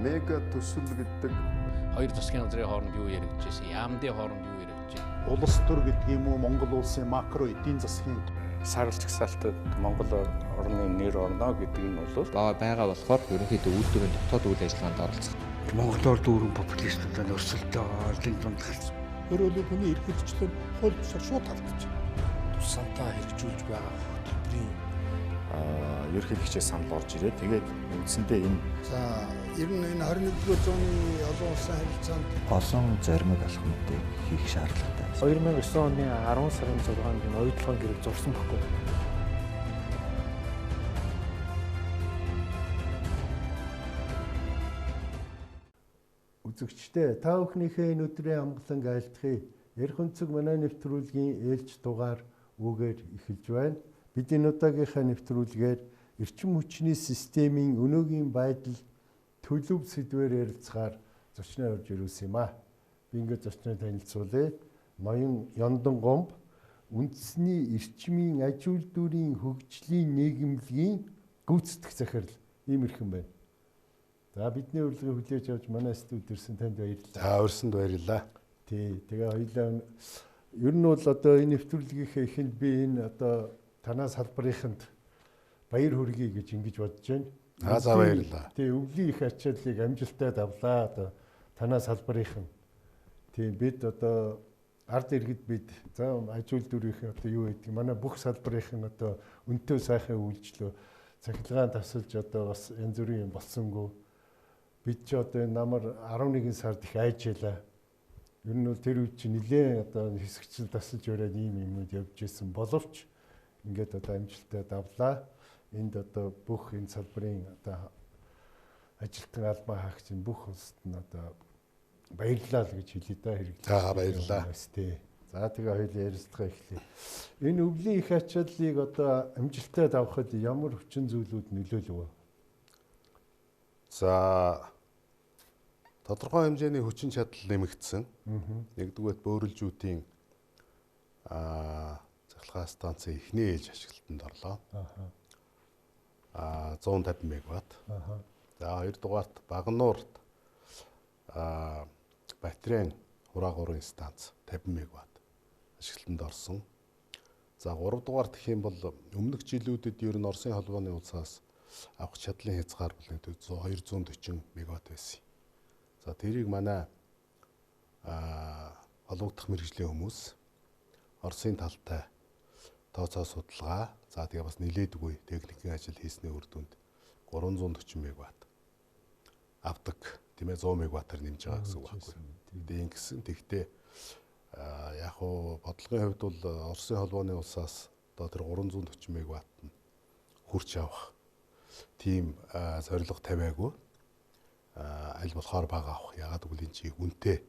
мега төсөл гэдэг хоёр засгийн газрын хооронд юу яригдчихсэн, яамдын хооронд юу яригдчихсэн. Улс төр гэдэг юм уу Монгол улсын макро эдийн засгийн сарлж чагсаалтад Монгол орны нэр орно гэдэг нь бол байгаа болохоор ерөнхийдөө үйлдвэрийн дотоод үйл ажиллагаанд оролцох. Монголоор дүүрэн популистуудад өрсөлдөө орлын дунд гарсан. Өөрөөр хүний эрхлэгчлэн хууль бусаар шууд халдаж байна. Тусантаа хэрэгжүүлж байгаа хөтөлбөрийн ерөнхийлөгчөөс санал орж ирээ. Тэгээд үндсэндээ энэ за ер нь энэ 21-р зууны олон улсын харилцаанд олон зоримог алхмуудыг хийх шаардлагатай. 2009 оны 10 сарын 6-нд энэ оюутлогын гэрэл зурсан баггүй. Үзэгчдээ та бүхнийхээ энэ өдрийн амгаланг айлтгая. Ярих өнцөг манай нэвтрүүлгийн ээлж дугаар үгээр эхэлж байна. Бид энэ удаагийнхаа нэвтрүүлгээр эрчим хүчний системийн өнөөгийн байдал төлөв сэдвээр ярилцахаар зочноо орж ирүүлсэн юм аа. Би ингээд зочноо танилцуулъя. Ноён Ёндон Гомб үндэсний эрчмийн аж үйлдвэрийн хөгжлийн нийгэмлэгийн гүйцэтгэх захирал иймэрхэн байна. За бидний урилгыг хүлээж авч манай студид ирсэн танд баярлалаа. За өрсөнд баярлалаа. Тий, тэгээ хоёлаа ер нь бол одоо энэ нэвтрүүлгийнхээ эхэнд би энэ одоо танаас салбарынханд баяр хүргэе гэж ингэж бодож байна. За баярлалаа. Тий, өвлийн их ачааллыг амжилттай давлаа одоо танаас салбарынхан. Тий, бид одоо ард иргэд бид за аж үйлдвэрийн одоо юу гэдэг манай бүх салбарынхан одоо өнтөө сайхан үйлчлөө цахилгаан тасалж одоо бас янз бүрийн юм болсонгүй. Бид ч одоо энэ намар 11 сард их айжлаа. Ер нь бол тэр үед чинь нэлээ одоо хэсэгчл тасалж өрөөд ийм юмуд явж исэн боловч ингээд одоо амжилттай давлаа. Энд одоо бүх энэ салбарын одоо ажилтан албан хаагчийн бүх улсад нь одоо баярлалаа л гэж хэлээ да хэрэглээ. За баярлалаа. За тэгээ хоёул ярилцлага эхлэе. Энэ өвлийн их ачааллыг одоо амжилттай давахад ямар хүчин зүйлүүд нөлөөлөв вэ? За тодорхой хэмжээний хүчин чадал нэмэгдсэн. Нэгдүгээр бөөрөлжүүдийн цахилгаан станцын эхний ээлж ашиглалтанд орлоо. 150 мегаватт. За хоёрдугаарт Багнуурт батарейн хураагуурын станц 50 мегаватт ашиглалтанд орсон. За гуравдугаарт гэх юм бол өмнөх жилүүдэд ер нь Оросын холбооны улсаас авах чадлын хязгаар бол 240 мегаватт байсан. За тэрийг манай холбогдох мэргэжлийн хүмүүс Оросын талтай тооцоо судалгаа за тэгээ бас нэлээдгүй техникийн ажил хийсний үр дүнд 340 мегаватт авдаг тийм ээ 100 мегаваттаар нэмж байгаа гэсэн үг байхгүй. Тэгээд ингэсэн тэгтээ яг хуу бодлогын хувьд бол Оросын холбооны улсаас одоо тэр 340 мегаватт нь хүрч авах тийм зорилго тавиагүй аль болохоор бага авах ягаад гэвэл энэ чи үнэтэй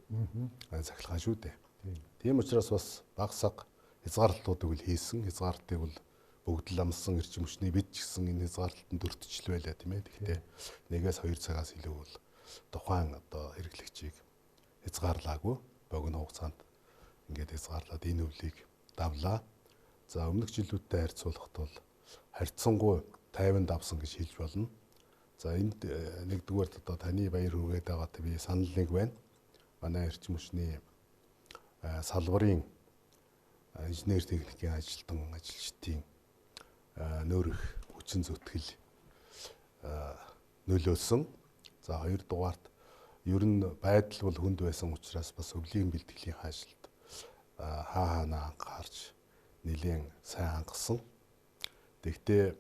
цахилгаан шүү дээ. Тийм учраас бас бага саг хязгаарлалтуудыг л хийсэн. Хязгаарлалтыг бол бүгд л амссан эрчим хүчний бид ч гэсэн энэ хязгаарлалтанд өртөжл байлаа тийм ээ. Тэгтээ 1-2 цагаас илүү бол тухайн одоо хэрэглэгчийг хязгаарлаагүй богино хугацаанд ингээд хязгаарлаад энэ өвлийг давлаа. За өмнөх жилүүдтэй харьцуулахад бол харьцангуй тайван давсан гэж хэлж болно. За энд нэгдүгээр одоо таны баяр хүргээд байгаатай би санал нэг байна. Манай эрчим хүчний салбарын инженер техникийн ажилчдын нөөрөх хүчин зүтгэл нөлөөлсөн. За хоёрдугаарт ер нь байдал бол хүнд байсан учраас бас өвлийн бэлтгэлийн ажилд хаана анхаарч нэлээд сайн хангасан. Тэгтээ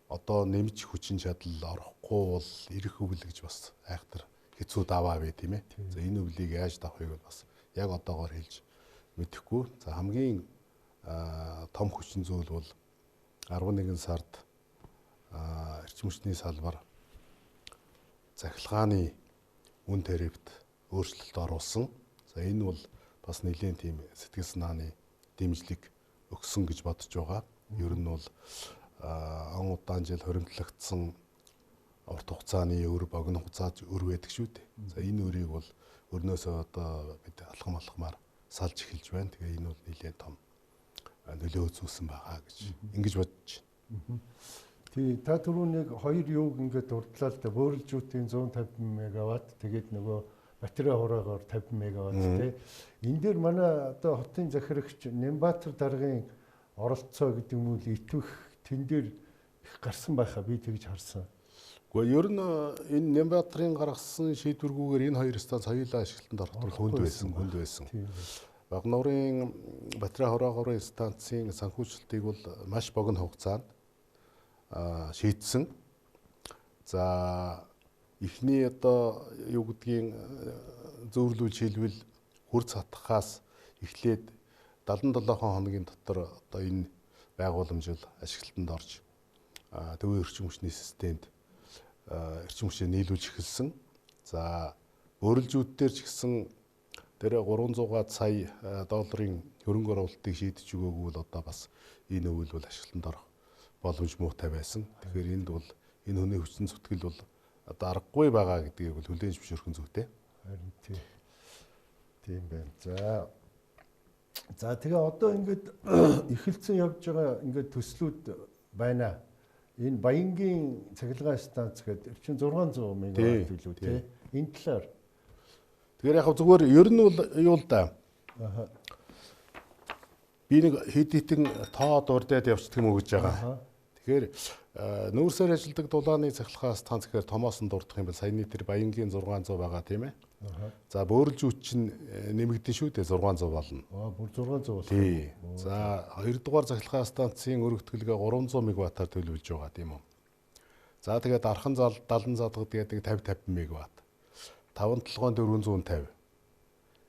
одоо нэмж хүчин чадал орохгүй бол ирэх өвл гэж бас айхтар хэцүү даваа бай тийм ээ. За энэ өвлийг яаж давахыг бас яг одоогоор хэлж мэдэхгүй. За хамгийн том хүчин зүйл бол 11 сард эрчим хүчний салбар захилгааны үн тарифт өөрчлөлт оруулсан. За энэ бол бас нэлээд тийм сэтгэл санааны дэмжлэг өгсөн гэж бодож байгаа. Ер нь бол он удаан жил хоримтлагдсан урт хугацааны өр богино хугацаад өр байдаг шүү дээ. За энэ өрийг бол өрнөөсөө одоо бид алхамаар салж эхэлж байна. Тэгээ энэ бол нэлээд том нөлөө үзүүлсэн байгаа гэж ингэж бодож байна. Тий, та түрүүнийг хоёр юуг ингээд дурдлаа л да бөөрөлжүүдийн 150 мегаватт тэгээд нөгөө батарей хураагаар 50 мегаватт тий. Энэ дээр манай одоо хотын захирагч Нямбатар даргын оролцоо гэдэг юм уу итвэх тэн дээр их гарсан байхаа би тэгж харсан. Гэхдээ ер нь энэ Нямбатрын гаргасан шийдвэргүйгээр энэ хоёр станц хоёулаа ашиглалтанд орох хүнд байсан. Багнуурын батарей хураагаар станцын санхүүжилтийг бол маш богино хугацаанд шийдсэн. За эхний одоо юу гэдгийг зөөрлүүл шилбэл хурц хатахаас эхлээд 77 хоногийн дотор одоо энэ байгууламжил ашиглалтанд орж төвийн эрчим хүчний системд эрчим хүчээ нийлүүлж эхэлсэн. За өөрлөжүүдээр ч гэсэн тэр 300 сая долларын хөрөнгө оруулалтыг шийдэж өгөөгүй бол одоо бас энэ үйл бол ашиглалтанд орох боломж муутай байсан. Тэгэхээр энд бол энэ хүний хүчин зүтгэл бол одоо аргагүй байгаа гэдгийг бол хүлээн зөвшөөрөх зүйтэй. Харин тийм байна. За тэгээ одоо ингээд эхэлсэн явж байгаа ингээд төслүүд байна. Энэ Баянгийн цахилгаан станц гэдэг чинь 600 мегаватт илүү тий. Энэ талаар тэгэхээр яг зүгээр ер нь бол юу л да. Би нэг хэд хитэн тоо дурдаад явцдаг юм уу гэж байгаа. Тэгэхээр нүүрсээр ажилладаг дулааны цахилгаан станц гэхээр томоос нь дурдах юм бол саяны тэр Баянгийн 600 байгаа тийм ээ. За бөөрөлжүүд чинь нэмэгдэн шүү дээ 600 болно. Бүр 600 болох. Тий. За 2 дугаар цахилгаан станцын өргөтгөлгээ 300 мегаваттаар төлөвлөж байгаа тийм үү. За тэгээд дархан зал 70 задгад гэдэг 50 мегаватт. 5 толгойн 450.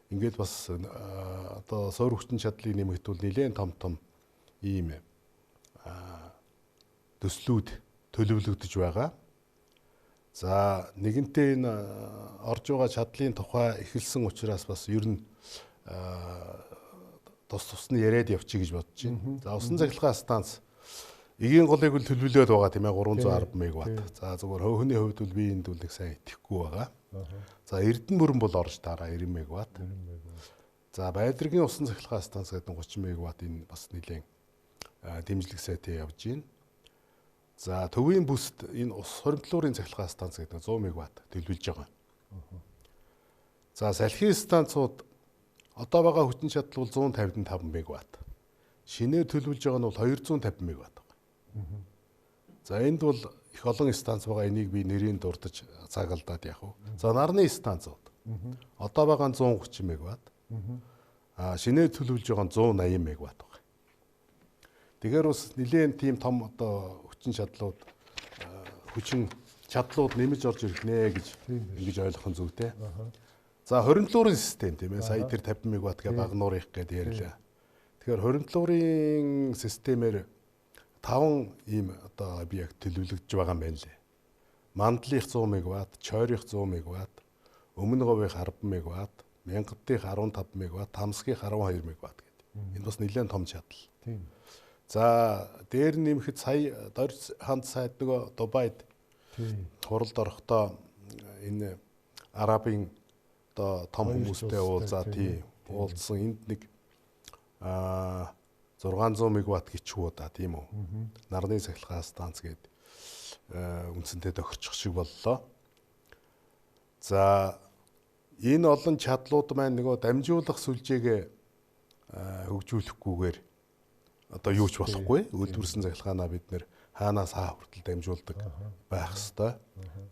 Ингээд бас одоо суур хүчин чадлыг нэмэгдүүл нэлээд том ийм төслүүд төлөвлөгдөж байгаа. За нэгэнтээ энэ орж байгаа чадлын тухай эхэлсэн учраас бас ер нь тусны яриад явчих гэж бодож байна. За усан цахилгаан станц эгийн голыг бол төлөвлөөд байгаа тийм ээ 310 мегаватт. За зүгээр хөвхний хувьд бол би энд бол нэг сайн итгэхгүй байгаа. За Эрдэнэ бүрэн бол орж дараа 90 мегаватт. За Байдргийн усан цахилгаан станц гэдэг 30 мегаватт энэ бас нэлээд дэмжлэг сайтай явж байна. За төвийн бүсд энэ ус хоригдлуурын цахилгаан станц гэдэг 100 мегаватт төлөвлөж байгаа. За салхи станцууд одоо байгаа хүчин чадал бол 155 мегаватт. Шинээр төлөвлөж байгаа нь бол 250 мегаватт байна. За энд бол их олон станц байгаа, энийг би нэрийн дурдж цагалдаад явах уу. За нарны станцууд одоо байгаа нь 130 мегаватт. Шинээр төлөвлөж байгаа нь 180 мегаватт байна. Тэгэхээр бас нэлээд тийм том одоо хүчин чадлууд нэмж орж ирэх нэ гэж ингэж ойлгох нь зүйтэй. За хоригдлуурын систем тийм ээ. Сая тэр 50 мегаватт гэ багнуурах гэдээ ярьлаа. Тэгэхээр хоригдлуурын системээр 5 ийм одоо объект төлөвлөгдөж байгаа юм байна лээ. Мандлих 100 мегаватт, чойрих 100 мегаватт, өмнө говийн 10 мегаватт, мянгаддих 15 мегаватт, тамсгих 12 мегаватт гэдэг. Энэ бас нэлээд том чадал. Тийм. За дээр нэмэхэд сая Дорж ханд сайд нөгөө Дубайд хуралд орохдоо энэ арабын одоо том хүмүүстэй уулзаа тий уулзсан энд нэг 600 мегаватт гिचүү да тийм үү. Нарны цахилгаан станц гээд үндсэндээ тохирчих шиг боллоо. За энэ олон чадлууд маань нөгөө дамжуулах сүлжээгээ хөгжүүлэхгүйгээр одоо юу ч болохгүй. Үйлдвэрсэн цахилгаанаа бид нэр хаанаас хаа хүртэл дамжуулдаг байх ёстой.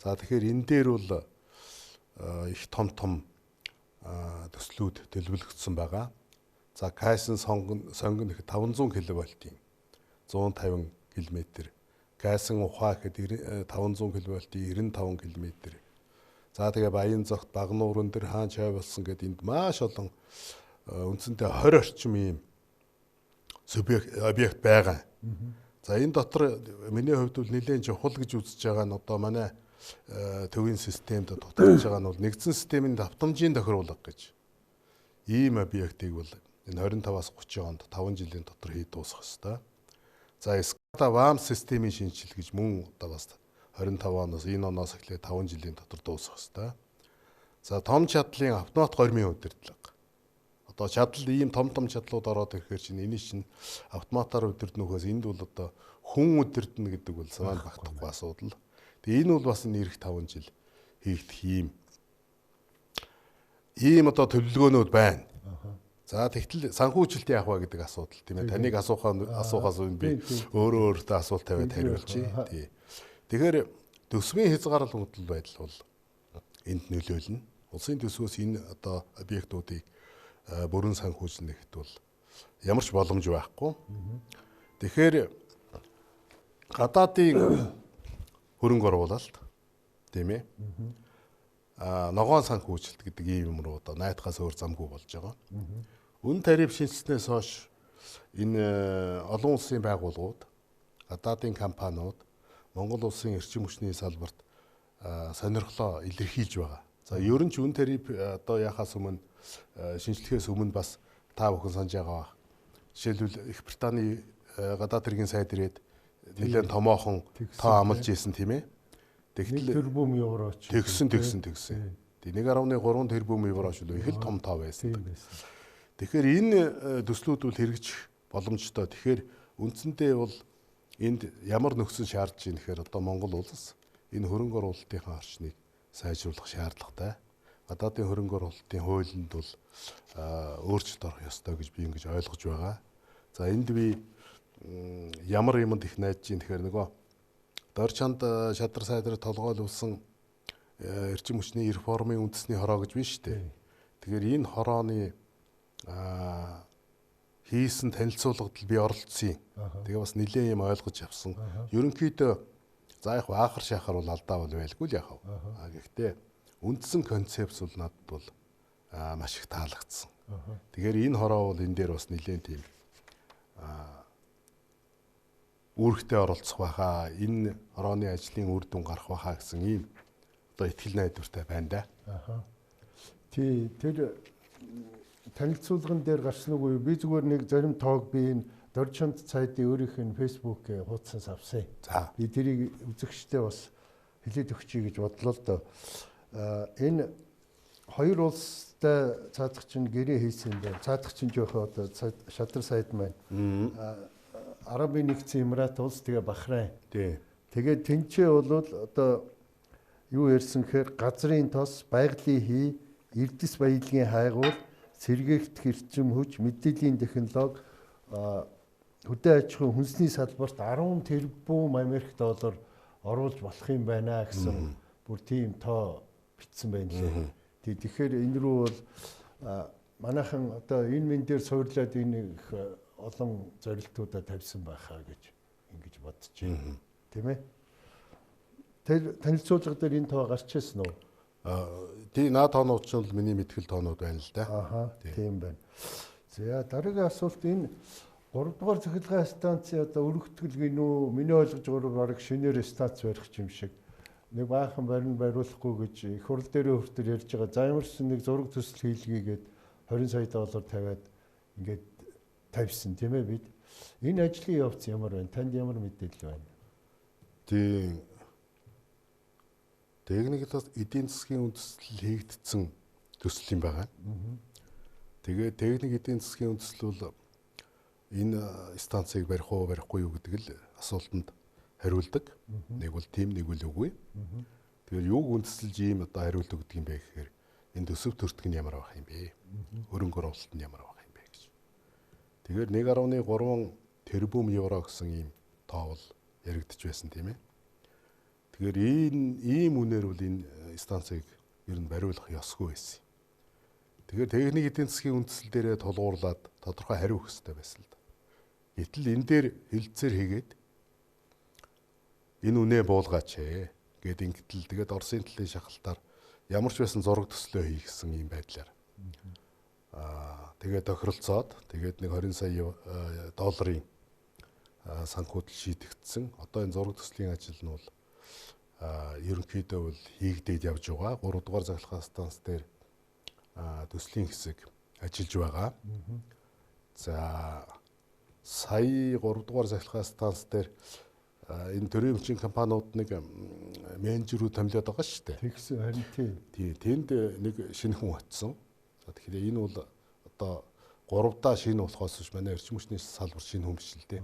За тэгэхээр энэ дээр бол их том төслүүд төлөвлөгдсөн байгаа. За Кайсон сонгон 500 кВт-ийн 150 км. Кайсон ухаа гэхэд 500 кВт-ийн 95 км. За тэгээ Баян зогт Багнуурын дээр хаан чай болсон гэдэг энд маш олон үндсэндээ 20 орчим ийм объект байгаа. За энэ дотор миний хувьд бол нэлээд чухал гэж үзэж байгаа нь одоо манай төвийн системд тоталж байгаа нь бол нэгдсэн системийн давтамжийн тохируулга гэж. Ийм объектыг бол энэ 25-аас 30 онд 5 жилийн дотор хийж дуусгах ёстой. За SCADA WAM системийн шинжил гэж мөн одоо бас 25 оноос энэ оноос эхлээд 5 жилийн дотор дуусгах ёстой. За том чадлын автомат гормын удирдлага. Одоо чадал ийм том чадлууд ороод ирэхээр чинь энэ чинь автоматар удирднөхөөс энд бол одоо хүн удирдна гэдэг бол санаанд багтахгүй асуудал. Тэгээ энэ бол бас энэ эх 5 жил хийгдэх ийм одоо төлөвлөгөөнүүд байна. За тэгтэл санхүүжилт яах вэ гэдэг асуудал тийм ээ. Таныг асуухаас өмнө би өөртөө асуулт тавиад хариулчих. Тий. Тэгэхээр төсвийн хязгаарлалт байдал бол энд нөлөөлнө. Улсын төсвөөс энэ одоо объектуудыг бүрэн санхүүжлэх гэхэд бол ямар ч боломж байхгүй. Тэгэхээр гадаадын хөрөнгө оруулалт тийм ээ. Ногоон санхүүжилт гэдэг ийм юм руу одоо найдахаас өөр замгүй болж байгаа. Үн тариф шинжилснээс хойш энэ олон улсын байгууллагууд, гадаадын компаниуд Монгол улсын эрчим хүчний салбарт сонирхлоо илэрхийлж байгаа. За ер нь ч үн тариф одоо яхаас өмнө шинжилгэхээс өмнө бас та бүхэн санаж байгаа. Жишээлбэл Их Британий гадаад хэргийн сайд ирээд нэлээд томоохон тоо амлаж ийсэн тийм ээ. Тэгтэл тэрбум евроч. Тэгсэн. Тэг 1.3 тэрбум евроч л их л том тоо байсан. Тэгэхээр энэ төслүүд бол хэрэгжих боломжтой. Тэгэхээр үндсэндээ бол энд ямар нөхцөл шаардж ийм гэхээр одоо Монгол улс энэ хөрөнгө оруулалтын орчныг сайжруулах шаардлагатай. Гадаадын хөрөнгө оруулалтын хуулинд бол өөрчлөлт орох ёстой гэж би ингэж ойлгож байгаа. За энд би ямар юмд их найдаж ийм тэгэхээр нөгөө Дор чанд шадар сайдраа толгойлуулсан эрчим хүчний реформын үндэсний хороо гэж биш үү? Тэгэхээр энэ хорооны хийсэн танилцуулгад би оролцсон. Тэгээ бас нэлээд юм ойлгож авсан. Ерөнхийдөө за яг аахар шахар бол алдаа бол байлгүй л яхав. Гэхдээ үндсэн концепц бол надад бол маш их таалагдсан. Тэгэхээр энэ хороо бол энэ дээр бас нэлээд тийм үүрэгтэй оролцох байхаа, энэ хорооны ажлын үр дүн гарах байхаа гэсэн ийм одоо итгэл найдвартай байна да. Тий, тэр танилцуулган дээр гарсан уу? Би зүгээр нэг зарим тоог би энэ Дорчонд цайдын өөрийнх нь фэйсбүүкээ хуудсаас авсан. За. Би тэрийг үзэгчтэй бас хэлээд өгчий гэж бодлоо л доо. Энэ хоёр улстай цаадах чинь гэрээ хийсэн юм байна. Цаадах чинь жоохоо одоо шадар сайд маань. Арабын нэгдсэн Эмират улс тэгээ Бахрейн. Тэгээд тэнцээ бол одоо юу ярьсан гэхээр газрын тос, байгалийн хий, эрдэс баялагын хайгуул, сэргээгдэх эрчим хүч, мэдээллийн технологи, хөдөө аж ахуйн хүнсний салбарт 10 тэрбум Америк доллар оруулж болох юм байна гэсэн бүр тийм тоо бичсэн байна лээ. Тэгэхээр энэ рүү бол манайхан одоо энэ мэн дээр суурлаад энэ олон зорилтуудаа тавьсан байхаа гэж ингэж бодож байна. Тийм ээ. Тэр танилцуулга дээр энэ тоо гарч ирсэн үү? Тий, наад тоонууд ч бол миний мэдгэл тоонууд байна л да. Тийм байна. За дараагийн асуулт энэ 3 дугаар цахилгаан станцын одоо өргөтгөл гинүү миний ойлгож байгаагаар баг шинээр станц барих юм шиг нэг баахан барин бариулахгүй гэж их хурл дээр хүртэл ярьж байгаа. За ямарсан нэг зураг төсөл хийлгээгээд 20 сая доллар тавиад ингээд тавьсан тийм ээ бид. Энэ ажлын явц ямар байна? Танд ямар мэдээлэл байна? Тийм. Техникээс эдийн засгийн үндэслэл хийгдсэн төсөл юм байна. Тэгээ техник эдийн засгийн үндэслэл бол энэ станцыг барих уу барихгүй юу гэдэг л асуултанд хариулдаг. Нэг бол тийм, нэг бол үгүй. Тэгэхээр юуг үндэслэж ийм одоо хариулт өгдөг юм бэ гэхээр энэ төсөв төртг нь ямар байх юм бэ? Хөрөнгө оруулалт нь ямар байх юм бэ гэж. Тэгэхээр 1.3 тэрбум евро гэсэн ийм тоо бол яригдж байсан тийм ээ. Тэгэхээр ийм үнээр бол энэ станцыг ер нь бариулах ёсгүй байсан. Тэгэхээр техник эдийн засгийн үндэслэл дээрээ тулгуурлаад тодорхой хариу өгөх хэрэгтэй байсан л да. Гэтэл энэ дээр хилцээр хийгээд энэ үнэ буулгаач гээд ингэтэл тэгээд Оросын талын шахалтаар ямар ч байсан зураг төслөө хийгсэн юм байдлаар тэгээд тохиролцоод тэгээд нэг 20 сая долларын санхүүтэл шийдэгдсэн. Одоо энэ зураг төслийн ажил нь бол ерөнхийдөө бол хийгдээд явж байгаа. 3 дугаар цахилгаан станц дээр төслийн хэсэг ажиллаж байгаа. За сая 3 дугаар цахилгаан станц дээр энэ төрийн хүчин компаниуд нэг менежерүүд томилоод байгаа шүү дээ. Тэгсэн харин тий. Тэнд нэг шинэ хүн очсон. За тэгэхээр энэ бол одоо 3 дахь шинэ болохоос биш манай эрчим хүчний салбар шинэ хүн биш л дээ.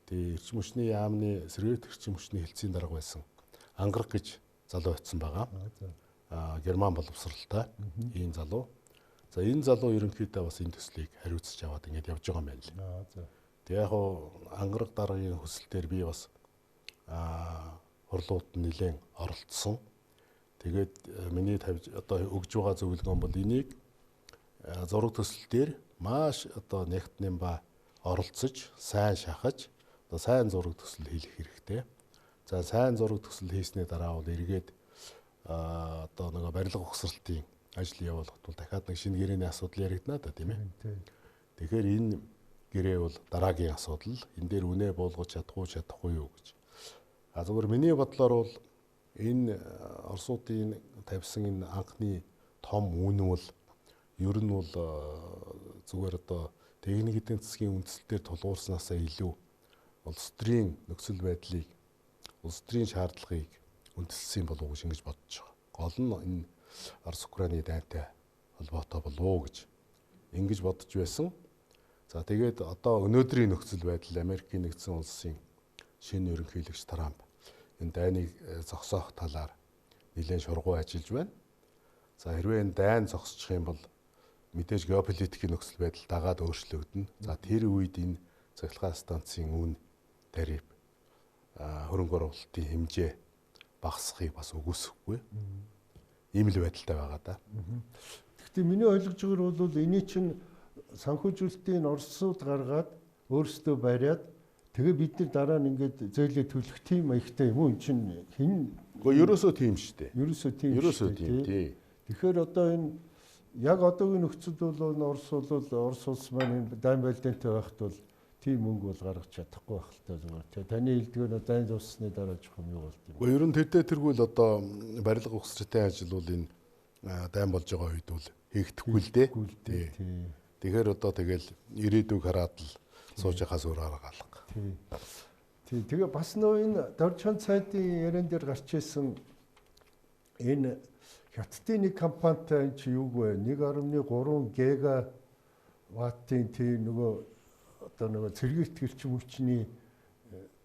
Тэгээ эрчим хүчний яамны сэргээт эрчим хүчний хэлцийн дарга байсан ангараг гэж залуу очсон байгаа. Герман боловсралтай ийм залуу. За энэ залуу ерөнхийдөө бас энэ төслийг хариуцж аваад ингэж явж байгаа юм байна л. Тэгээ яг ангараг даргын хүсэлтээр би бас хурлууд нэлээд оролцсон. Тэгээд миний одоо өгж байгаа зөвлөгөө бол энийг зураг төсөл дээр маш одоо нэгтнэм ба оролцож, сайн шахаж, одоо сайн зураг төсөл хийх хэрэгтэй. За сайн зураг төсөл хийсний дараа бол эргээд одоо нэг барилга ухсралтын ажил явуулахад бол дахиад нэг шинэ гэрээний асуудал яригдана да тийм ээ. Тэгэхээр энэ гэрээ бол дараагийн асуудал. Энэ дээр үнэ буулгаж чадахгүй юу гэж. Зүгээр миний бодлоор бол энэ Оросуудын тавьсан энэ анхны том үн бол ер нь бол зүгээр одоо техник эдийн засгийн үндслэлээр тулгуурснаасаа илүү улс төрийн нөхцөл байдлыг, улс төрийн шаардлагыг үндэслсэн болов уу гэж ингэж бодож байгаа. Гол нь энэ Орос-Украины дайнтай холбоотой болов уу гэж ингэж бодож байсан. За тэгээд одоо өнөөдрийн нөхцөл байдал Америкийн нэгдсэн улсын шинэ ерөнхийлөгч Трамп энэ дайныг зогсоох талаар нэлээд шургуу ажиллаж байна. За хэрвээ энэ дайн зогсчих юм бол мэдээж геополитикийн нөхцөл байдал дагаад өөрчлөгдөнө. За тэр үед энэ цахилгаан станцын үн тариф хөрөнгө оруулалтын хэмжээ багасхыг бас үгүйсэхгүй. Ийм л байдалтай байгаа да. Гэхдээ миний ойлгож байгаагаар бол эний чинь санхүүжүүлэлтийн Оросууд гаргаад өөрсдөө бариад тэгээ бид нар дараа нь ингээд зөөлөө төлөх тийм маягтай юм уу? Энд чинь хэн? Гэхдээ ерөөсөө тийм шүү дээ. Ерөөсөө тийм. Тийм. Тэгэхээр одоо энэ яг одоогийн нөхцөл бол Орос улс маань дайн байлдаантай байхад бол тийм мөнгө бол гаргаж чадахгүй байх л та зүгээр. Таны хэлдгээр дайн дуусны дараа жох юм юу болд юм. Гэхдээ ер нь тэргүүл одоо барилга ухсралтай ажил бол энэ дайн болж байгаа үед бол хийгдэхгүй л дээ. Тэгэхээр одоо тэгэл ирээдүг хараад л сууж яхаас өөр арга алга. Тийм. Тэгээ бас нөө энэ Доржхан цайдын яриан дээр гарч ирсэн энэ хятадын нэг компанитай энэ чи юу вэ? 1.3 гигаваттын тийм нөгөө одоо нөгөө цэргийт гэлчин хүчний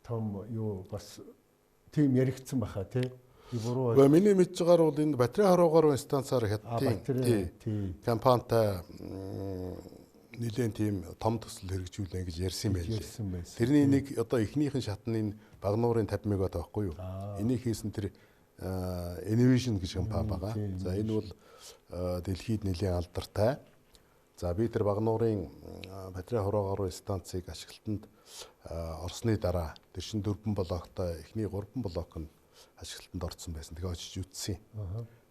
том юу бас тийм яригдсан баха тий. Гэхдээ миний мэдж байгаагаар бол энэ батарей хорогоор станцаар хятадын компанитай нэлээд тийм том төсөл хэрэгжүүлнэ гэж ярьсан байлээ. Тэрний нэг одоо эхнийхэн шатны энэ Багнуурын 50 мегаватт байхгүй юу? Энийг хийсэн тэр Innovation гэж компани байгаа. За энэ бол дэлхийд нэлээд алдартай. За би тэр Багнуурын батарей хорогоор станцыг ашиглалтанд орсны дараа тэр шин 4 блоктой эхний 3 блок нь ашиглалтанд орсон байсан. Тэгээ очиж үзсэн.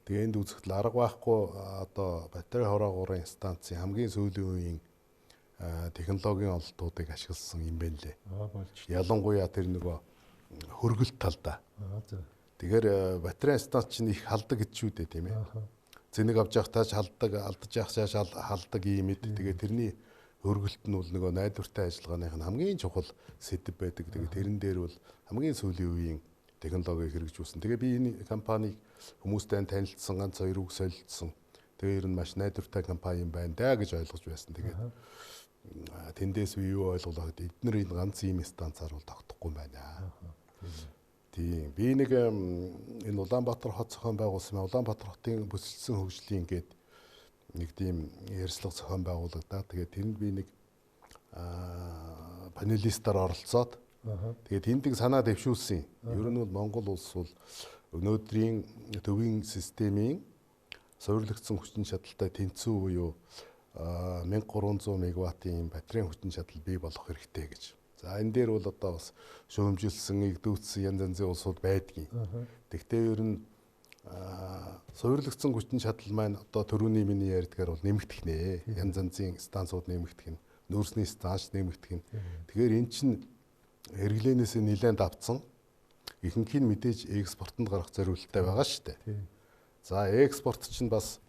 Тэгээ энд үзэхдээ арга байхгүй одоо батарей хорогоорын станцын хамгийн сүүлийн үеийн технологийн ололтуудыг ашигласан юм байна лээ. Ялангуяа тэр нөгөө хөргөлт талдаа. Тэгэхээр батарей станц чинь их халдаг гэж шүү дээ тийм ээ. Зэнийг авч явахтаа ч халдаг, алдаж явах цааш халдаг юм эд. Тэгээ тэрний хөргөлт нь бол нөгөө найдвартай ажиллагааных нь хамгийн чухал сэдэв байдаг. Тэгээ тэрэн дээр бол хамгийн сүүлийн үеийн технологиг хэрэгжүүлсэн. Тэгээ би энэ компанийг хүмүүстэй танилцсан, ганц хоёр үг солилцсон. Тэгээ ер нь маш найдвартай компани юм байна даа гэж ойлгож байсан. Тэгээд тэндээс би юу ойлголоо гэхэд эдгээр энэ ганц ийм станцаар бол тогтохгүй юм байна. Тийм. Би нэг энэ Улаанбаатар хот зохион байгуулсан. Улаанбаатар хотын бүсэлсэн хөгжлийн гээд нэг тийм ярьцлага зохион байгуулагдаа. Тэгээд тэнд би нэг панелистаар оролцоод тэгээд тэндийг санаа дэвшүүлсэн. Ер нь бол Монгол улс бол өнөөдрийн төвийн системийн суйрлагдсан хүчин чадалтай тэнцүү буюу 1300 мегаваттын батарейн хүчин чадал бий болох хэрэгтэй гэж. За энэ дээр бол одоо бас шүүмжилсэн, игдүүцсэн янз янзын улсууд байдгийг. Тэгтээ ер нь суйрлагдсан хүчин чадал маань одоо төрөүний миний ярьдгаар бол нэмэгдэх нэ. Янз янзын станцууд нэмэгдэх нь, нүүрсний станц нэмэгдэх нь. Тэгэхээр эн чинь хэрэглэнээс нэлээд давцсан. Ихэнх нь мэдээж экспортод гарах зорилттой байгаа шүү дээ. За экспорт чинь бас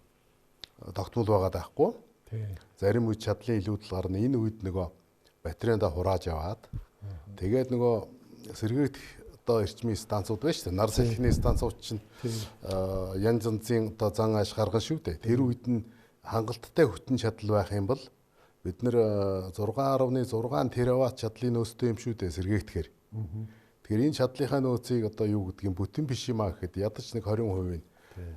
тогтмол байгаа даахгүй. Зарим үед чадлын илүүдэл гарна. Энэ үед нөгөө батарейнда хурааж яваад тэгээд нөгөө сэргээх одоо эрчмийн станцууд байна шүү дээ. Нар салхины станцууд чинь янз янзын одоо зан ааш гаргана шүү дээ. Тэр үед нь хангалттай хүчин чадал байх юм бол бид нэр 6.6 тераватт чадлын нөөцтэй юм шүү дээ сэргээтгэхээр. Тэгэхээр энэ чадлынхаа нөөцийг одоо юу гэдгийг бүтэн биш юм аа гэхэд ядаж нэг 20%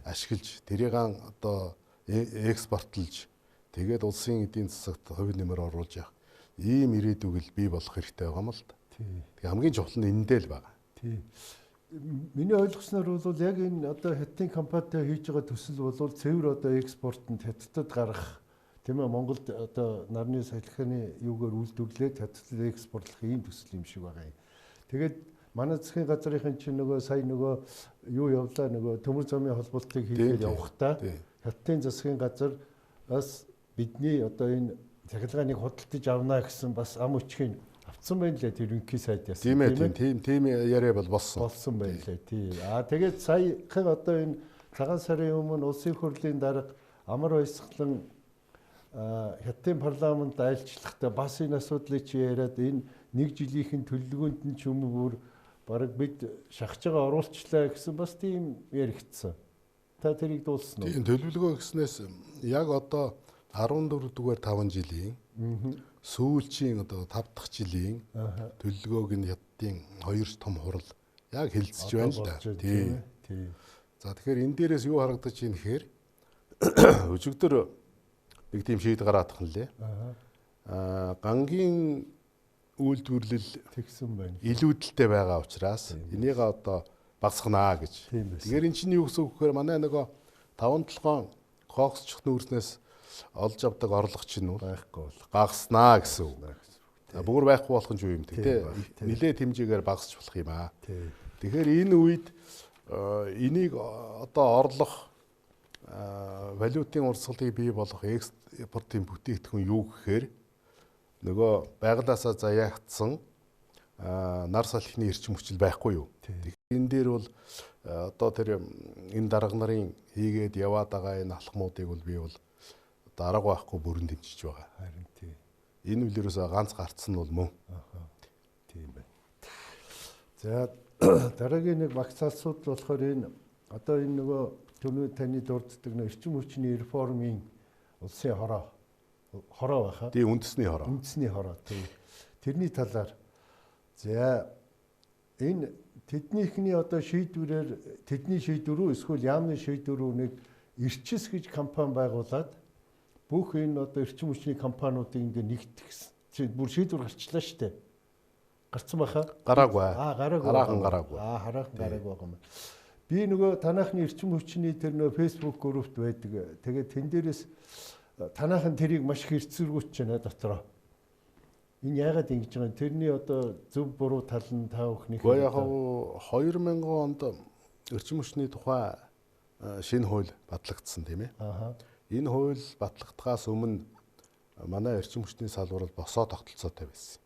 ашиглаж тэрийг одоо экспортлж тэгээд улсын эдийн засагт хувь нэмэр оруулж явах ийм ирээдүг л бий болох хэрэгтэй байгаа юм л да. Тэгээ хамгийн чухал нь эндээ л байгаа. Тий. Миний ойлгосноор бол яг энэ одоо хятадын компанитай хийж байгаа төсөл бол цэвэр одоо экспортод хятадд гарах тийм ээ Монголд одоо нарны сахилгааны юугаар үйлдвэрлээд хятадд экспортлох ийм төсөл юм шиг байгаа юм. Тэгээд манай засгийн газрынхын чинь нөгөө сая нөгөө юу явлаа нөгөө төмөр замын холбоотыг хийгээд явахдаа хятадын засгийн газар бас бидний одоо энэ сахилгааныг худалдаж авна гэсэн бас ам өчгийн авцсан байна лээ тэр ерөнхий сайдаас. Тийм яриа бол болсон байна лээ. Тий. Тэгээд саяхан одоо энэ цагаан сарын өмнө улсын хурлын дарга амар баясгалан хятадын парламент айлчлахдаа бас энэ асуудлыг чи яриад энэ нэг жилийнхэн төлөвлөгөөнд нь ч юм уу бараг бид шахаж байгаа оруулчлаа гэсэн бас тийм яригдсан. Та тэрийг дуулсан уу? Тийм төлөвлөгөө гэснээс яг одоо 14 дугаар 5 жилийн сүүлчийн одоо 5 дахь жилийн төлөвлөгөөг нь хятадын 2 том хурал яг хэлэлцэж байна л да. Тийм. За тэгэхээр энэ дээрээс юу харагдаж байна гэхээр өчигдөр нэг тийм шийд гараадах нь лээ. Гангийн үйлдвэрлэл тэгсэн байна. Илүүдэлтэй байгаа учраас энийг одоо багасгана гэж. Тэгэхээр эн чинь юу гэсэн үг гэхээр манай нөгөө 5-7 кооксчих нүүрснээс олж авдаг орлого чинь байхгүй бол багаснаа гэсэн үг. Бүр байхгүй болох нь юу юм те. Нилээ хэмжээгээр багасч болох юм аа. Тэгэхээр энэ үед энийг одоо орлох валютын урсгалыг бий болгох экспортын бүтээгдэхүүн юу гэхээр нөгөө байгалиасаа заяагдсан нар салхины эрчим хүчил байхгүй юу. Тэгэхээр энэ дээр бол одоо тэр энэ дарга нарын хийгээд яваад байгаа энэ алхмуудыг бол би бол дарга байхгүй бүрэн дэмжиж байгаа. Харин тийм. Энэ үлээрээс ганц гарцсан нь бол мөн. Тийм байна. За дараагийн нэг багц асуудал болохоор энэ одоо энэ нөгөө түрүү таны дурддаг нэг эрчим хүчний реформын улсын хороо байхаа. Тийм үндэсний хороо. Үндэсний хороо тийм. Тэрний талаар за энэ тэднийхний одоо шийдвэрээр тэдний шийдвэр үү эсвэл яамны шийдвэр үү нэг Ирчис гэж компани байгуулад бүх энэ одоо эрчим хүчний компаниудыг ингээ нэгтгэх чинь бүр шийдвэр гарчлаа шүү дээ. Гарцсан байхаа? Гараагүй. Гараагүй. Хараахан гараагүй байгаа юм. Би нөгөө танахны эрчим хүчний тэр нөгөө Facebook группт байдаг. Тэгээд тэн дээрээс танаахан тэрийг маш их эрцэргүүч байна дотроо. Энэ яагаад ингэж байгаа юм? Тэрний одоо зөв буруу тал нь та бүхний. Гэхдээ яг 2000 онд эрчим хүчний тухай шинэ хууль батлагдсан тийм ээ. Энэ хууль батлагдахаас өмнө манай эрчим хүчний салбар бол босоо тогтолцоотой байсан.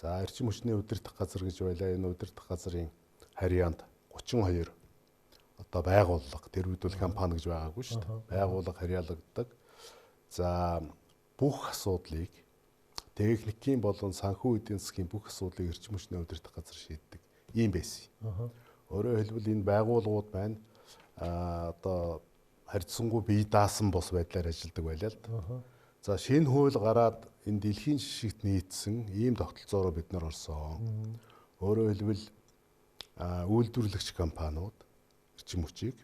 За эрчим хүчний удирдах газар гэж байлаа. Энэ удирдах газрын харьяанд 32 одоо байгууллага тэр үед бол компани гэж байгаагүй шүү дээ. Байгууллага харьяалагддаг. За бүх асуудлыг техникийн болон санхүү эдийн засгийн бүх асуудлыг эрчим хүчний удирдах газар шийддэг. Ийм байсан. Өөрөөр хэлбэл энэ байгууллагууд байна. Одоо харьцангуй бие даасан бос байдлаар ажилладаг байлаа л да. За шинэ хууль гараад энэ дэлхийн жишгт нийцсэн ийм тогтолцоороо бид нар орсон. Өөрөөр хэлбэл үйлдвэрлэгч компаниуд эрчим хүчийг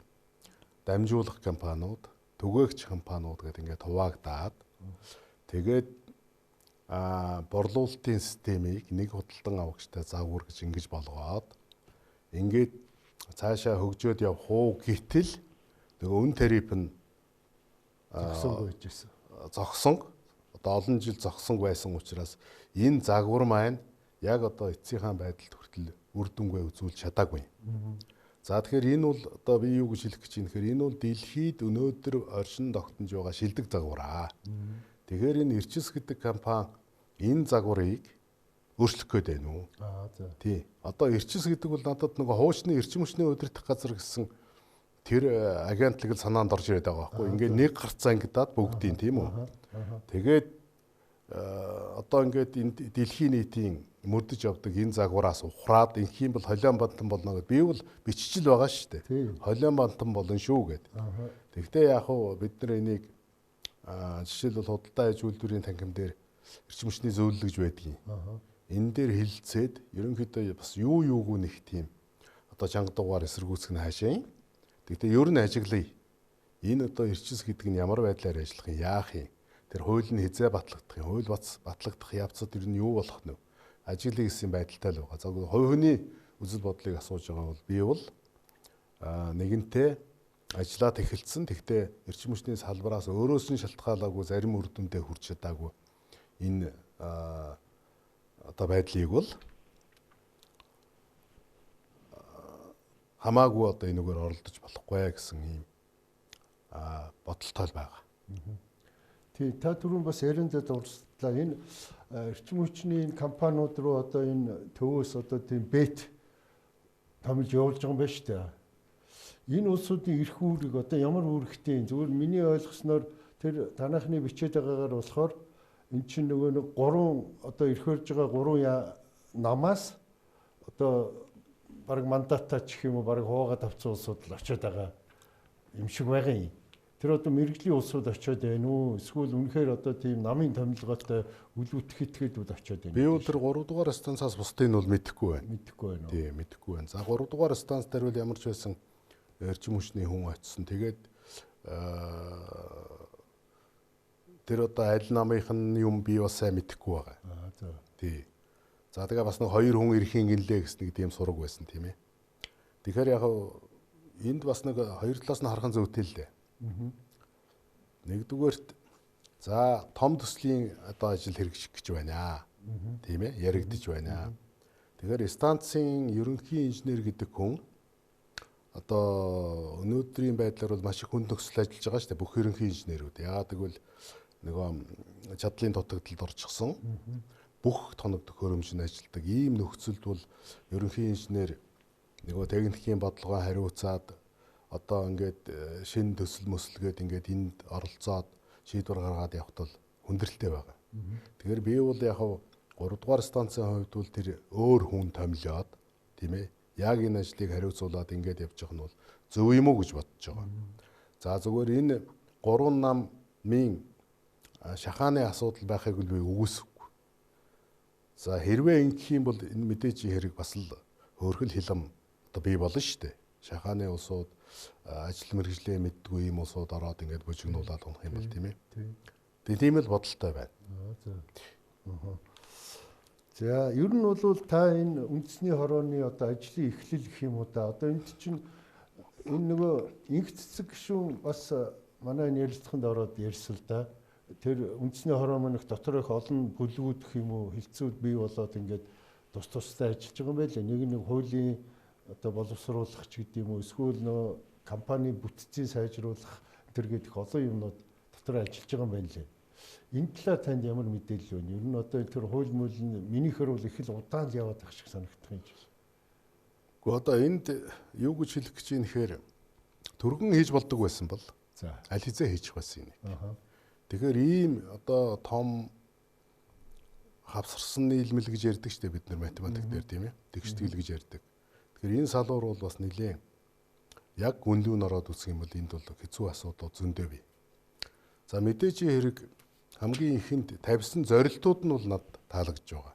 дамжуулах компаниуд, түгээгч компаниуд гэдэг ингээд хуваагдаад тэгээд борлуулалтын системийг нэг худалдан авагчтай загвар гэж ингэж болгоод ингээд цаашаа хөгжөөд явах уу гэтэл нөгөө үн тариф нь зогсон одоо олон жил зогсон байсан учраас энэ загвар маань яг одоо эцсийнхэн байдалд хүртэл үр дүнгээ үзүүлж чадаагүй. За тэгэхээр энэ бол одоо би юу гэж хэлэх гэж байна гэхээр энэ бол дэлхийд өнөөдөр оршин тогтнож байгаа шилдэг загвар аа. Тэгэхээр энэ Ирчис гэдэг компани энэ загварыг өөрчлөх гээд байна уу? Тий. Одоо Ирчис гэдэг бол надад нөгөө хуучны эрчим хүчний удирдах газар гэсэн тэр агентлаг л санаанд орж ирээд байгаа байхгүй. Ингээд нэг гарцаа ингэдад бүгдийн тийм үү? Тэгээд одоо ингээд энэ дэлхийн нийтийн мөрдөж явдаг энэ загвараас ухраад инх юм бол холион бантан болно гэд би бол биччихэл байгаа шүү дээ. Холион бантан болно шүү гэд. Тэгвэл яг хуу бид нар энийг жишээлбэл худалдаа аж үйлдвэрийн танхим дээр эрчим хүчний зөвлөлт гэж байдгийг. Энэ дээр хилцээд ерөнхийдөө бас юу юуг нэг тийм одоо чанга дугаар эсэргүүцэх нь хаашаа юм. Тэгтээ ер нь ажиглая. Энэ одоо эрчис гэдэг нь ямар байдлаар ажиллах юм, яах юм. Тэр хууль нь хизээ батлагдах юм. Хууль батлагдах явцад ер нь юу болох нь вэ? Ажиглая гэсэн байдалтай л байгаа. За хувь хүний үзэл бодлыг асууж байгаа бол би бол нэгэнтээ ажиллаад эхэлсэн. Тэгтээ эрчим хүчний салбараас өөрөөс нь шалтгаалаагүй зарим үр дүндээ хүрч чадаагүй энэ одоо байдлыг бол хамаагүй одоо энэгээр оролдож болохгүй гэсэн ийм бодолтой байгаа. Тий, та түрүүн бас яриандаа дурслаа. Энэ эрчим хүчний компаниуд руу одоо энэ төвөөс одоо тийм бет томилж явуулж байгаа юм байна шүү дээ. Энэ улсуудын эрх үүрэг одоо ямар үүрэгтэй юм? Зүгээр миний ойлгосноор тэр танахны бичээд байгаагаар болохоор эн чинь нөгөө нэг 3 одоо эрх барьж байгаа 3 намаас одоо баг мандатаа ч гэх юм уу баг хуугаад авсан улсууд л очиод байгаа юм шиг байгаа юм. Тэр одоо мэрэгжлийн улсууд очиод байна уу? Эсвэл үнэхээр одоо тийм намын томилгоотой үлүүтгэх итгэхэд очиод байна. Би бол тэр 3 дугаар станцаас бусдыг нь бол мэдэхгүй байна. Мэдэхгүй байна уу? Тийм, мэдэхгүй байна. За 3 дугаар станц дээр бол ямар ч байсан эрчим хүчний хүн очсон. Тэгээд тэр одоо аль намынх нь юм би бас сайн мэдэхгүй байгаа. За. Тий. За тэгээ бас нэг 2 хүн ирэхийн гинлээ гэсэн нэг тийм сураг байсан тийм ээ. Тэгэхээр яг энд бас нэг 2 талаас нь харах зүйтэй л дээ. Нэгдүгээрт за том төслийн одоо ажил хэрэгжих гэж байна. Тийм ээ, яригдж байна. Тэгэхээр станцын ерөнхий инженер гэдэг хүн одоо өнөөдрийн байдлаар бол маш их хүнд нөхцөл ажиллаж байгаа шүү дээ. Бүх ерөнхий инженерүүд. Яагаад гэвэл нөгөө чадлын дутагдалд орчихсон. Бүх тоног төхөөрөмж нь ажилдаг. Ийм нөхцөлд бол ерөнхий инженер нөгөө техникийн бодлогоо хариуцаад одоо ингээд шинэ төсөл мөслгээд ингээд энд оролцоод шийдвэр гаргаад явахт бол хүндрэлтэй байгаа. Тэгэхээр би бол яг 3 дугаар станцын хувьд бол тэр өөр хүн томилоод тийм ээ яг энэ ажлыг хариуцуулаад ингээд явж байгаа нь бол зөв юм уу гэж бодож байгаа. За зүгээр энэ 3 намын шахааны асуудал байхыг би үгүйсэхгүй. За хэрвээ ингэх юм бол энэ мэдээж хэрэг бас л хөөрхөл хилам одоо бий болно шүү дээ. Шахааны улсууд ажил мэргэжлээ мэддгүй юм улсууд ороод ингээд бужигнуулаад унах юм бол тийм ээ. Тийм л бодолтой байна. За ер нь бол та энэ үндэсний хорооны одоо ажлын эхлэл гэх юм уу да. Одоо энд чинь энэ нөгөө инх цэцэг гишүүн бас манай энэ ярилцлаганд ороод ярьсан л да. Тэр үндэсний хороо манайх дотор их олон бүлгүүд гэх юм уу хилцүүд бий болоод ингээд тус тустай ажиллаж байгаа юм байлаа. Нэг хуулийн одоо боловсруулах ч гэдэг юм уу эсвэл нөө компани бүтцийг сайжруулах тэр гэдэг олон юмнууд дотор ажиллаж байгаа юм байна лээ. Энэ талаар танд ямар мэдээлэл байна? Ер нь одоо тэр хууль мөл нь минийхэр бол их л удаан л яваад байх шиг санагдах юм чинь. Гэхдээ одоо энд юу гэж хэлэх гэж юм нэхэр түргэн хийж болдог байсан бол аль хэзээ хийчих байсан юм. Тэгэхээр ийм одоо том хавсарсан нийлмэл гэж ярьдаг шүү дээ бид нар математик дээр тийм ээ. Тэгштгэл гэж ярьдаг. Тэгэхээр энэ салуур бол бас нэлээд яг гүнлүүн ороод үсэх юм бол энд бол хэцүү асуудал зөндөө бий. За мэдээж хэрэг хамгийн ихэнд тавьсан зорилтууд нь бол над таалагдж байгаа.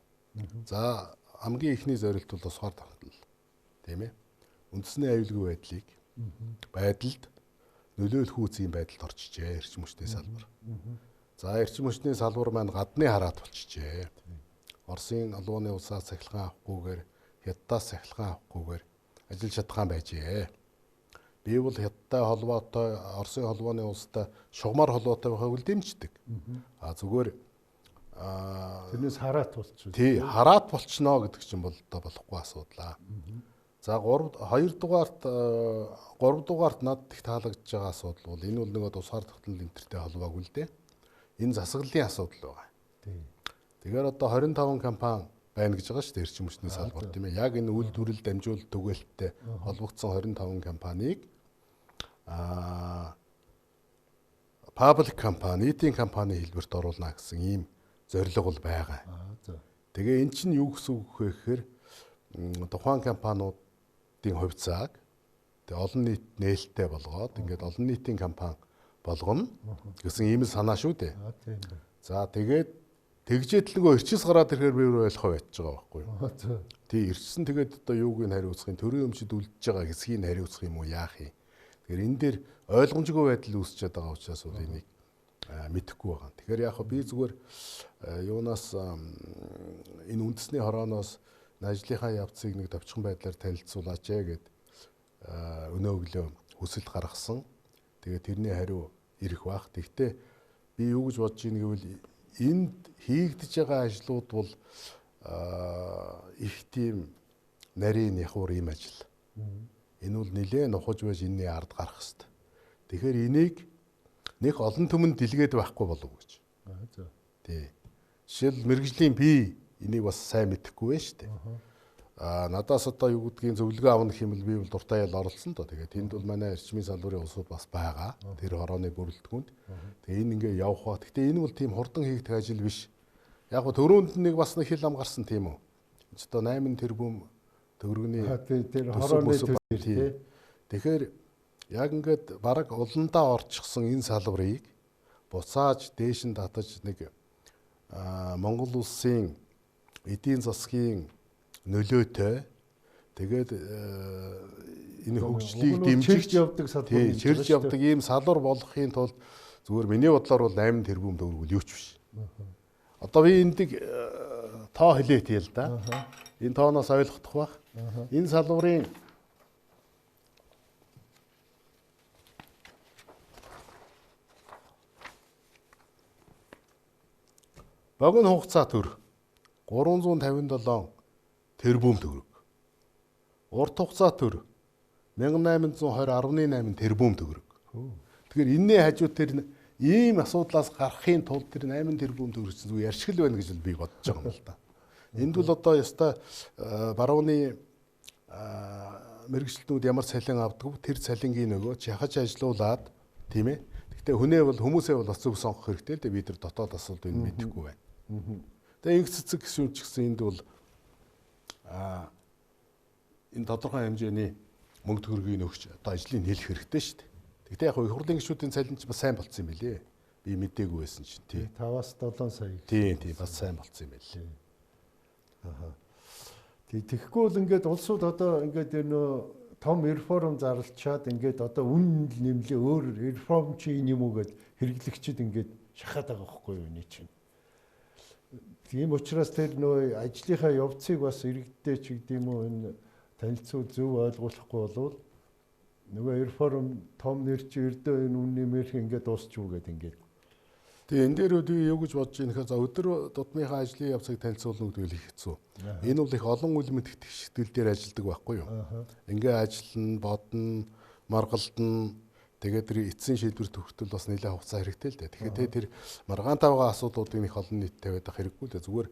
За хамгийн ихний зорилт бол усгаар тогтнол. Тийм ээ. Үндэсний аюулгүй байдалд нөлөөлөх үүсийн байдалд орчжээ эрчим хүчний салбар. За эрчим хүчний салбар маань гадны хараат болчихжээ. Оросын албаны улсаас сахилгаан авахгүйгээр, Хятадаас сахилгаан авахгүйгээр ажиллаж чадхаан байжээ. Би бол Хятадтай холбоотой, Оросын холбооны улстай шугамар холбоотой байхыг л дэмждэг. Зүгээр тэрнээс хараат болчихсон. Тий, хараат болчихно гэдэг чинь бол одоо болохгүй асуудал. За 2 дугаарт над их таалагдж байгаа асуудал бол энэ бол нөгөө тусгаар тогтнол энтертэй холбоогүй л дээ. Энэ засаглалын асуудал байгаа. Тэгэхээр одоо 25 компани байна гэж байгаа шүү дээ эрчим хүчний салбар тийм ээ. Яг энэ үйлдвэрлэл дамжуулалт түгээлттэй холбогдсон 25 компанийг паблик компани, нийтийн компани хэлбэрт оруулна гэсэн ийм зорилго бол байгаа. Тэгээ эн чинь юу гэсэн үг вэ гэхээр тухайн компаниудын хувьцааг тэгээ олон нийт нээлттэй болгоод ингээд олон нийтийн компани болгоно гэсэн ийм санаа шүү дээ. Тийм. За тэгээд тэгжээдлэгөө эрчис гараад ирэхээр би өөрөө ойлгох байж байгаа байхгүй юу? Тий эрчсэн тэгээд одоо юуг нь хариуцахын төрийн өмчөд үлдэж байгаа хэсгийг хариуцах юм уу яах юм? Тэгэхээр энэ дээр ойлгомжгүй байдал үүсчээд байгаа учраас бол энийг мэдэхгүй байгаа. Тэгэхээр яг би зүгээр юунаас энэ үндэсний хорооноос ажлынхаа явцыг нэг товчхон байдлаар танилцуулаач гэд өнөө өглөө хүсэлт гаргасан. Тэгээд тэрний хариу ирэх бах. Тэгвэл би юу гэж бодож ийн гэвэл энд хийгдэж байгаа ажлууд бол их тийм нарийн яхуур ийм ажил. Энэ бол нэлээд нухаж байж энэний ард гарах хэрэгтэй. Тэгэхээр энийг нэг олон түмэнд дэлгээд байхгүй болов гэж. Тий. Жишээл мэрэгжлийн би энийг бас сайн мэдэхгүй байна шүү дээ. Надаас одоо юу гэдгийг зөвлөгөө авах хэмэл би бол дуртай ял оролцсон то. Тэгээд энд бол манай эрчмийн салбарын улсууд бас байгаа. Тэр хорооны бүрэлдэхүүнд. Тэгээ энэ ингээ явах ба. Гэхдээ энэ бол тийм хурдан хийгдэх ажил биш. Яг го төрөөнд нэг бас нэг хил ам гарсан тийм үү. Энд одоо 8 тэрбум төгрөгийн тэр хорооны төлөв. Тэгэхээр яг ингээд бараг уландаа орчихсон энэ салбарыг буцааж дээш нь татаж нэг Монгол улсын эдийн засгийн нөлөөтэй тэгээд энэ хөгжлийг дэмжиж явдаг салбар чирж явдаг ийм салбар болохын тулд зүгээр миний бодлоор бол 8 тэрбум төгрөг юу ч биш. Одоо би эндийг тоо хэлээ тий л да. Энэ тооноос ойлгохдох бах. Энэ салбарын богино хугацаа төр 357 тэрбум төгрөг. Урт хугацаа төр 1820.8 тэрбум төгрөг. Тэгэхээр энэний хажууд тэр ийм асуудлаас гарахын тулд тэр 8 тэрбум төгрөг чинь зүгээр ярьшгэл байна гэж би бодож байгаа юм л да. Энд бол одоо яста барууны мэрэгчлэнүүд ямар цалин авдаг тэр цалингийн нөгөө чахаж ажилуулад тийм ээ. Гэхдээ хүмүүсээ бол бас зөв сонгох хэрэгтэй л дээ. Би тэр дотоод асуулт энэ мэдэхгүй байна. Тэгээ инх цэцэг гişүүн ч гэсэн энд бол энэ тодорхой хэмжээний мөнгө төгрөгийг өгч одоо ажлыг хэлэх хэрэгтэй шүү дээ. Тэгтээ яг их хурлын гишүүдийн цалин ч бас сайн болцсон юм билээ. Би мэдээгүй байсан чинь тий. 5-аас 7 сая. Тийм бас сайн болцсон юм билээ. Тэгэхгүй бол ингээд улсууд одоо ингээд нөө том реформ зарлчаад ингээд одоо үн нэмлээ өөр реформ чи юм уу гэд хэрэглэгчид ингээд шахаад байгаа байхгүй юу энэ чинь. Тийм учраас тэр нөө ажлынхаа явцыг бас иргэдтэй ч гэдэм үү энэ танилцуул зөв ойлгуулахгүй болвол нөгөө реформ том нэр чи өрдөө энэ үн нэмэрх ингээд дуусчихгүй гэд ингээд. Тэгээ энэ дээр би юу гэж бодож байна гэхээр за өдөр тутмынхаа ажлын явцыг танилцуулна гэдэг их хэцүү. Энэ бол их олон үйл мэдэх сэтгэл дээр ажилладаг байхгүй юу? Ингээ ажиллана, бодно, маргалдана. Тэгээд тэр эцсийн шийдвэр төгсгөл бас нэлээд хугацаа хэрэгтэй л дээ. Тэгэхээр тэр маргаантай байгаа асуудлуудыг их олон нийт тавиад ах хэрэггүй л дээ. Зүгээр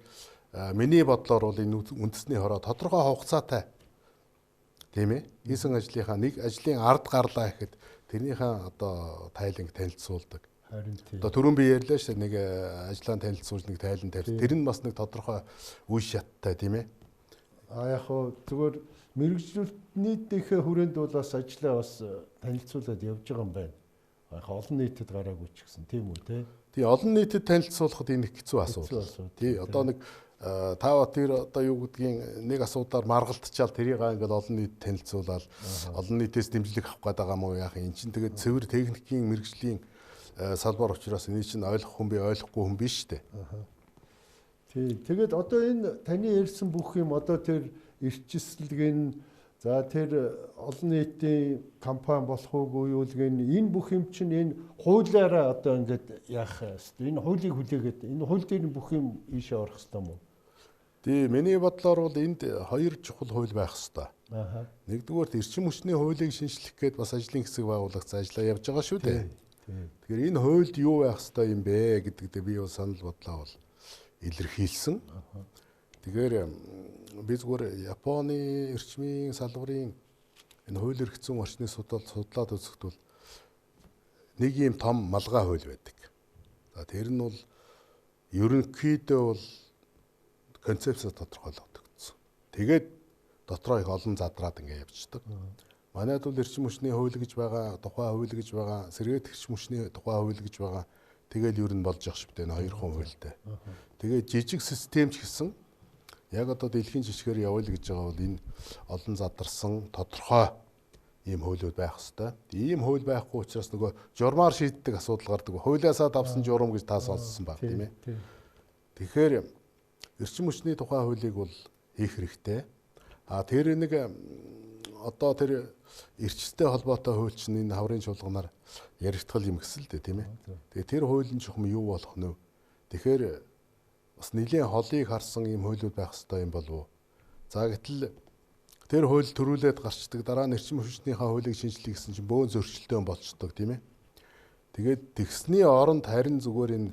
миний бодлоор бол энэ үндэсний хороо тодорхой хугацаатай тийм ээ. Хийсэн ажлынхаа нэг ажлын ард гарлаа гэхэд тэрнийхээ одоо тайланг танилцуулдаг. Одоо түрүүн би ярьлаа шүү дээ нэг ажлаа танилцуулж нэг тайлан тавьсан. Тэр нь бас нэг тодорхой үе шаттай тийм ээ. Яг хоо зүгээр мэрэгжлүүлтнийхээ хүрээнд бол бас ажлаа бас танилцуулаад явж байгаа юм байна. Яг олон нийтэд гараагүй ч гэсэн тийм үү те. Тий олон нийтэд танилцуулахад энэ их хэцүү асуудал. Тий одоо нэг таа тэр одоо юу гэдгийг нэг асуудаар маргалтчаал тэрийг ингээд олон нийт танилцуулаад олон нийтээс дэмжлэг авах гээд байгаа юм уу яах юм чинь тэгээд цэвэр техникийн мэрэгжлийн салбар учраас энэ чинь ойлгох хүн би ойлгохгүй хүн биш үү. Тий тэгээд одоо энэ таны ярьсан бүх юм одоо тэр эрчислэгийн за тэр олон нийтийн компани болох үгүй юу энэ бүх юм чинь энэ хуулиараа одоо ингээд яах вэ? Энэ хуулийг хүлээгээд энэ хууль дээр бүх юм ийшээ орох хэрэгтэй юм уу? Тий миний бодлоор бол энд хоёр чухал хууль байх хэрэгтэй. Нэгдүгээр эрчим хүчний хуулийг шинжлэх гээд бас ажлын хэсэг байгуулагдсан ажиллаа явж байгаа шүү дээ. Тэгэхээр энэ хуульд юу байх хэрэгтэй юм бэ гэдэгт би бол санал бодлоо бол илэрхийлсэн. Тэгэхээр би зүгээр Японы эрчмийн салбарын энэ хууль эрх зүйн орчны судлаад үзэхэд бол нэг юм том малгай хууль байдаг. За тэр нь бол ерөнхийдөө бол концепцээ тодорхойлогдсон. Тэгээд дотроо их олон задраад ингэ явждаг. Манайд бол эрчим хүчний хууль гэж байгаа, тухай хууль гэж байгаа, сэргээх эрчим хүчний тухай хууль гэж байгаа. Тэгэл юу н болж явах шивтэй энэ хоёр хон хуультай. Тэгээд жижиг систем ч гэсэн яг одоо дэлхийн жишгээр явуул гэж байгаа бол энэ олон задарсан тодорхой ийм хуулиуд байх хэвээр. Ийм хууль байхгүй учраас нөгөө журмаар шийддэг асуудал гардаг. Хуулиасаа давсан журам гэж та сонссон баг тийм ээ. Тэгэхээр эрчим хүчний тухай хуулийг бол хийх хэрэгтэй. Тэр нэг одоо тэр эрчтэй холбоотой хууль чинь энэ хаврын чуулганаар яригдгал юм гэсэн л дээ тийм ээ. Тэгээ тэр хуулийн чухам юу болох нь вэ? Тэгэхээр бас нэлийн холыг харсан ийм хуулиуд байх хэрэгтэй юм болов уу? За гэтэл тэр хууль төрүүлээд гарчдаг дараа нь эрчим хүчнийхээ хуулийг шинжилье гэсэн чинь бөөн зөрчилтэй болцдог тийм ээ. Тэгээд тэгсний оронд харин зүгээр энэ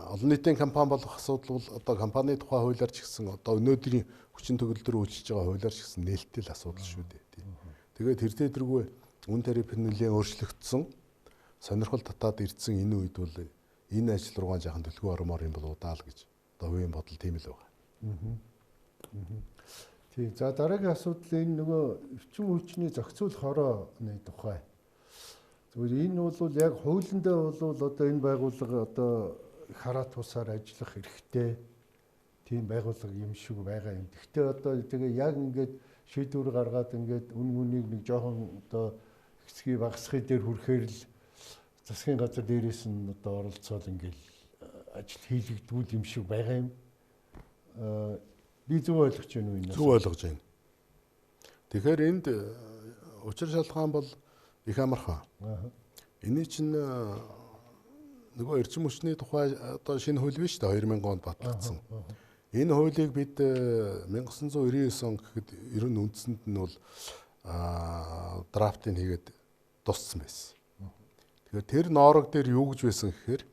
олон нийтийн компани болох асуудал бол одоо компани тухай хуулиар ч гэсэн одоо өнөөдрийн хүчин төгөлдөр үйлчилж байгаа хуулиар ч гэсэн нээлттэй л асуудал шүү дээ. Тэгээд тэр тэргүй үн тариф нэлээд өөрчлөгдсөн сонирхол татаад ирсэн энэ үед бол энэ ажил руугаа жаахан төлгөө ормоор юм бол удаал гэж одоо хувийн бодол тийм л байгаа. Тийм. За дараагийн асуудал энэ нөгөө эрчим хүчний зохицуулах хорооны тухай. Зүгээр энэ бол яг хуулиндаа бол одоо энэ байгууллага одоо хараа тусаар ажиллах хэрэгтэй. Тийм байгууллага юм шиг байгаа юм. Гэхдээ одоо тэгээ яг ингээд шийдвэр гаргаад ингээд үнийг нэг жоохон одоо хэсгийг багасхын дээр хүрэхээр л засгийн газар дээрээс нь одоо оролцоод ингээд ажил хийлэгдвэл юм шиг байгаа юм. Би зөв ойлгож байна уу энэ? Зөв ойлгож байна. Тэгэхээр энд учир шалтгаан бол их амархан. Эний чинь нөгөө эрчим хүчний тухай одоо шинэ хууль биш үү 2000 онд батлагдсан. Энэ хуулийг бид 1999 он гэхэд ер нь үндсэнд нь бол драфтыг хийгээд дууссан байсан. Тэгэхээр тэр ноорог дээр юу гэж байсан гэхээр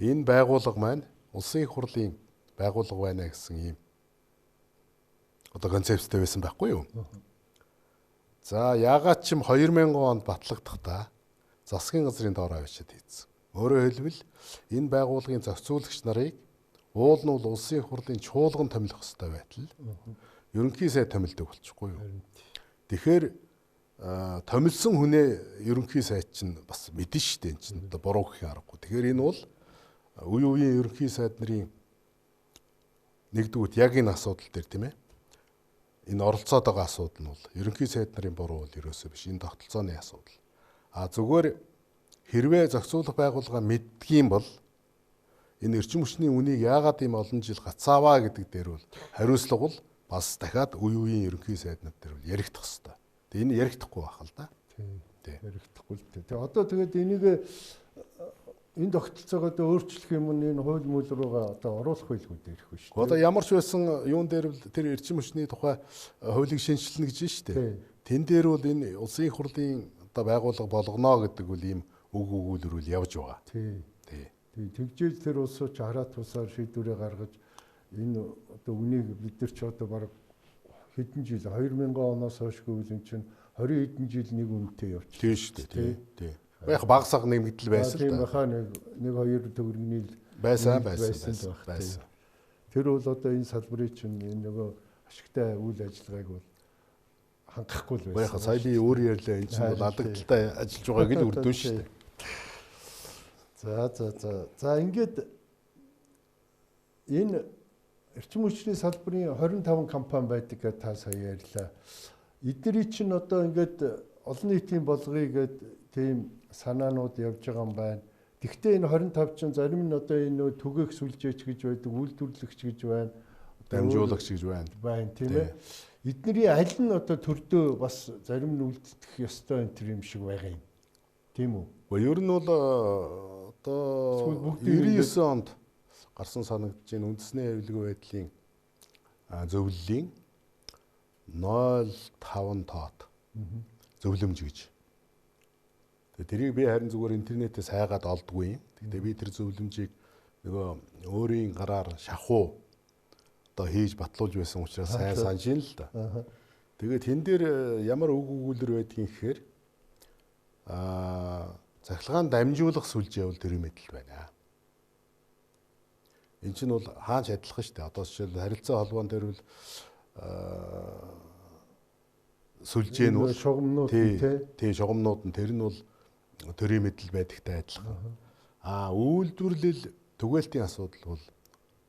энэ байгууллага маань улсын их хурлын байгууллага байна гэсэн юм одоо концепттэй байсан байхгүй юу? За яагаад ч юм 2000 онд батлагдахтаа засгийн газрын доор авчиад хийсэн. Өөрөөр хэлбэл энэ байгууллагын зохицуулагч нарыг уул нь бол улсын их хурлын чуулган томилох ёстой байтал ерөнхий сайд томилдог болчихгүй юу? Тэгэхээр томилсон хүнээ ерөнхий сайд чинь бас мэдэн штэ энэ чинь одоо буруу гэх юм аргагүй. Тэгэхээр энэ бол үе үеийн ерөнхий сайд нарын нэгдүгürt яг энэ асуудал дээр тийм ээ. Энэ оролцоод байгаа асуудал нь бол ерөнхий сайд нарын буруу бол ерөөсөө биш. Энэ тогтолцооны асуудал. Зүгээр хэрвээ зохицуулах байгууллага мэддгийм бол энэ эрчим хүчний үнийг яагаад ийм олон жил гацааваа гэдэг дээр бол хариуцлага бол бас дахиад үе үеийн ерөнхий сайд нар дээр бол яригдах хэрэгтэй. Тэгээ энэ яригдахгүй байх л да. Тийм. Яригдахгүй л дээ. Тэгээ одоо тэгээд энийг энэ тогтолцоогоо өөрчлөх юм нь энэ хууль мөл руугаа одоо оруулах байлгүй дээрх биш. Одоо ямар ч байсан юун дээр тэр эрчим хүчний тухай хуулийг шинжилнэ гэж байна шүү дээ. Тэн дээр бол энэ улсын их хурлын одоо байгууллага болгоно гэдэг үл ийм үг өгүүлрүүл явж байгаа. Тийм. Тэгжэл тэр улсууч хараа тусаар шийдвэрээ гаргаж энэ одоо үнийг бид нар ч одоо баг хэдэн жил 2000 оноос хойш гэвэл энэ чинь 20 хэдэн жил нэг үнэтэй явчихсан. Тийм шүү дээ. Тийм. Яг багсаг нэмэгдэл байсан л да. Тийм баха нэг хоёр төгрөгийн байсан. Тэр бол одоо энэ салбарын чинь нөгөө ашигтай үйл ажиллагааг бол хангахгүй л байсан. Яг сая би өөр ярьлаа энэ чинь бол алдагдaltaй ажиллаж байгаа гэж үрдэн шүү дээ. За ингээд энэ эрчим хүчний салбарын 25 компани байдаг гэж та сая ярьлаа. Эдний чинь одоо ингээд олон нийтийн болгоё гэд тийм санаанууд явж байгаа юм байна. Гэхдээ энэ 25 чинь зарим нь одоо энэ түгээх сүлжээч гэж байдаг, үйлдвэрлэгч гэж байна. Дамжуулагч гэж байна. Тийм ээ. Эдний аль нь одоо төрдөө бас зарим нь үлдэх ёстой энэ юм шиг байгаа юм. Тийм үү? Ер нь бол одоо 99 онд гарсан санагдаж байна үндэсний авилгын байдлын зөвлөлийн 0.5 тоод зөвлөмж гэж. Тэгээ тэрийг би харин зүгээр интернетээс хайгаад олдгүй юм. Тэгээ би тэр зөвлөмжийг нөгөө өөрийн гараар шахуу одоо хийж батлуулж байсан учраас сайн санаж ин л да. Тэгээд тэн дээр ямар үг өгүүлэр байдгийг гэхээр цахилгаан дамжуулах сүлжээ бол тэр мэтэл байна. Энд чинь бол хаач адилхан шүү дээ. Одоо жишээл харилцаа холбоон дээр бол сүлжээ нь бол шугамнууд тий шугамнууд нь тэр нь бол төрийн мэдэл байдагтай адилхан. Үйлдвэрлэл түгээлтийн асуудал бол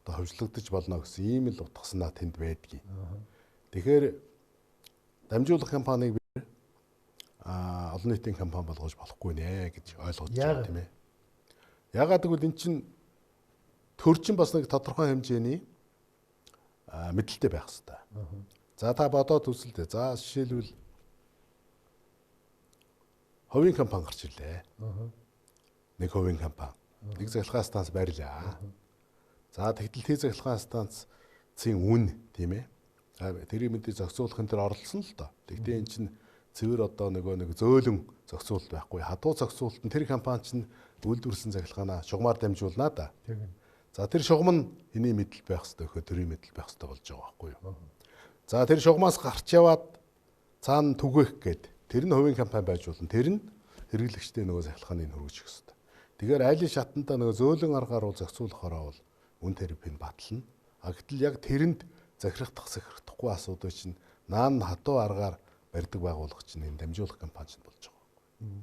одоо хөвжлөгдөж болно гэсэн ийм л утгаснаа тэнд байдгийг. Тэгэхээр дамжуулах компанийг би олон нийтийн компани болгож болохгүй нэ гэж ойлгож байгаа тийм ээ. Ягаад гэвэл эн чинь төрчин бас нэг тодорхой хэмжээний мэдлэлтэй байх хэрэгтэй. За та бодоод үзэлтэй. За жишээлбэл хувийн компани гарч ирлээ. Нэг хувийн компани. Нэг захиргааны станц барьлаа. За тэгтэл тий захиргааны станцын үн тийм ээ. Тэрийг мэдээ зохицуулахын төр оролцсон л доо. Тэгтээ эн чинь цэвэр одоо нэг зөөлөн зохицуулалт байхгүй. Хадуу зохицуулалт нь тэр компани чинь үйлдвэрлэсэн захиргаанаа шугамар дамжуулнаа да. За тэр шугам нь хэний мэдэл байх хэрэгтэй вөхөө төрийн мэдэл байх хэрэгтэй болж байгаа байхгүй юу. За тэр шугамаас гарч яваад цаана түгээх гээд тэр нь хувийн компани байж болно. Тэр нь хэрэглэгчтэй нөгөө захиргааныг хөргөж өгөх хэрэгтэй. Тэгэхээр айлын шатандаа нөгөө зөөлөн аргаар бол зохицуулахаараа бол үн тарифыг батлна. Гэтэл яг тэрэнд захирахгүй асуудал чинь наан хатуу аргаар барьдаг байгууллага чинь энэ дамжуулах компани чинь болж байгаа.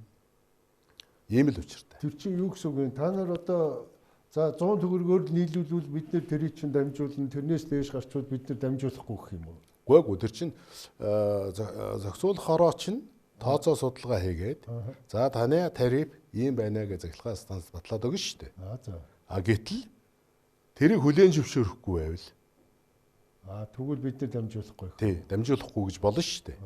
Ийм л учиртай. Тэр чинь юу гэсэн үг вэ? Та нар одоо за 100 төгрөгөөр л нийлүүлвэл бид нэр тэрийг чинь дамжуулна. Тэрнээс дээш гарчвал бид нар дамжуулахгүй гэх юм уу? Үгүй тэр чинь зохицуулах хороо чинь тооцоо судалгаа хийгээд за таны тариф ийм байна гэж захиргааны станц батлаад өгнө шүү дээ. Гэтэл тэрийг хүлээн зөвшөөрөхгүй байвал тэгвэл бид нар дамжуулахгүй. Тий, дамжуулахгүй гэж болно шүү дээ.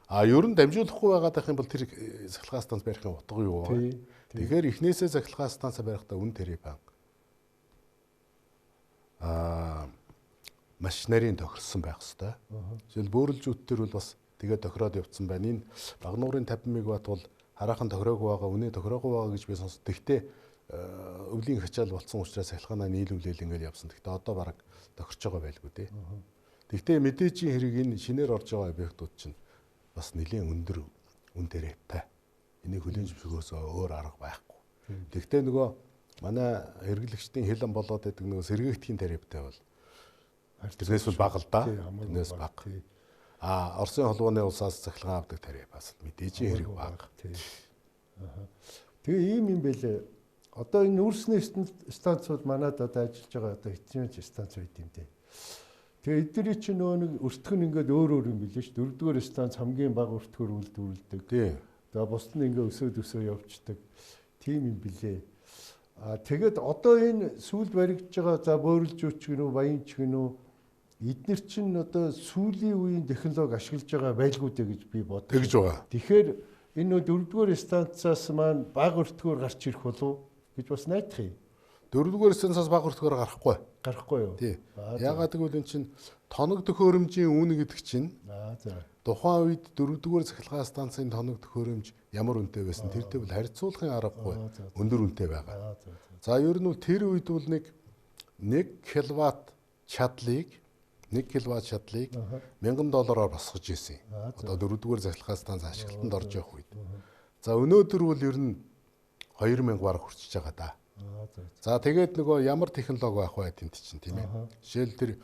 Ер нь дамжуулахгүй байгаад байх юм бол тэр захиргааны станц барихын утга юу вэ? Тэгэхээр эхнээсээ захиргааны станц барихдаа үн тариф маш нарийн тохирсон байх хэвээр. Жишээл бөөрөлжүүд төр бол бас тэгээд тохироод явцсан байна. Энэ Багнуурын 50 мегаватт бол хараахан тохироогүй байгаа, үнэ тохироогүй байгаа гэж би сонсдог. Тэгтээ өвлийн хачаал болсон учраас захиргаанаа нийлүүлээл ингээд явсан. Тэгтээ одоо бараг тохирч байгаа байлгүй дээ. Тэгтээ мэдээжийн хэрэг энэ шинээр орж байгаа объектууд чинь бас нэлийн өндөр үн тарифтай. Энийг хүлээн зөвшөөрөхөөс өөр арга байхгүй. Тэгтээ нөгөө манай хэрэглэгчдийн хилэн болоод байдаг нөгөө сэргээгдэхин тарифтай бол тэрнээс бол бага л да. Тэрнээс бага. Оросын холбооны улсаас захиргаан авдаг тариф бас мэдээжийн хэрэг бага. Тэгээ ийм юм байлээ. Одоо энэ нүүрсний станцууд манад одоо ажиллаж байгаа одоо хэтчмэж станц байд юм дээ. Тэгээ эдгээр чинь нөгөө нэг өртгөн ингээд өөр юм билээ ш. 4-р станц хамгийн бага өртгөр үйлдвэрлэдэг. Тэгээ бусд нь ингээд өсөө явцдаг. Тийм юм билээ. Тэгээд одоо энэ сүүл баригдж байгаа за бөөрөлжүүч гэнүү, баянч гэнүү эдгээр чинь одоо сүүлийн үеийн технологи ашиглаж байгаа байлгүй дээ гэж би боддог. Тэгж байгаа. Тэгэхээр энэ 4-р станцаас маань бага өртгөр гарч ирэх болов гэж бас найдах юм. 4-р станцаас бага өртгөр гарахгүй. Гарахгүй юу? Тий. Ягаад гэвэл энэ чинь тоног төхөөрөмжийн үн гэдэг чинь тухайн үед 4-р захиргааны станцын тоног төхөөрөмж ямар үнэтэй байсан тэртэй бол харьцуулахын аргагүй өндөр үнэтэй байгаа. За ер нь бол тэр үед бол нэг 1 киловатт чадлыг $1000 босгож ирсэн. Одоо 4-р захиргааны станц ашиглалтанд орж явах үед. За өнөөдөр бол ер нь 2000 бараг хүрчихэж байгаа да. За тэгээд нөгөө ямар технологи байх вэ тэнд чинь тийм ээ. Жишээл тэр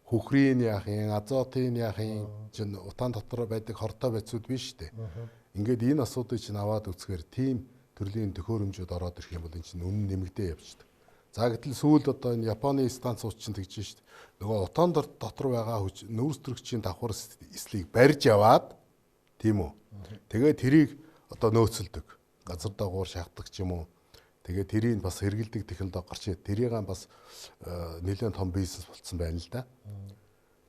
хөхрийн яахын, азотын яахын чинь утаан дотор байдаг хортой байцуд биш үү? Ингээд энэ асуудыг чинь аваад үзэхээр тийм төрлийн төхөөрөмжүүд ороод ирэх юм бол энэ чинь үнэн нэмэгдээ явждаг. За гэтэл сүүлд одоо энэ Японы станцууд чинь тэгж шүү дээ. Нөгөө утаан дотор байгаа нүүрс төрөгчийн давхар эслийг барьж яваад тийм үү? Тэгээд тэрийг одоо нөөцөлдөг. Газар дагуур шахдаг ч юм уу. Тэгээд тэрийг бас хэрэгэлдэг технологи гарч ирээд тэрийг бас нэлээд том бизнес болцсон байна л да.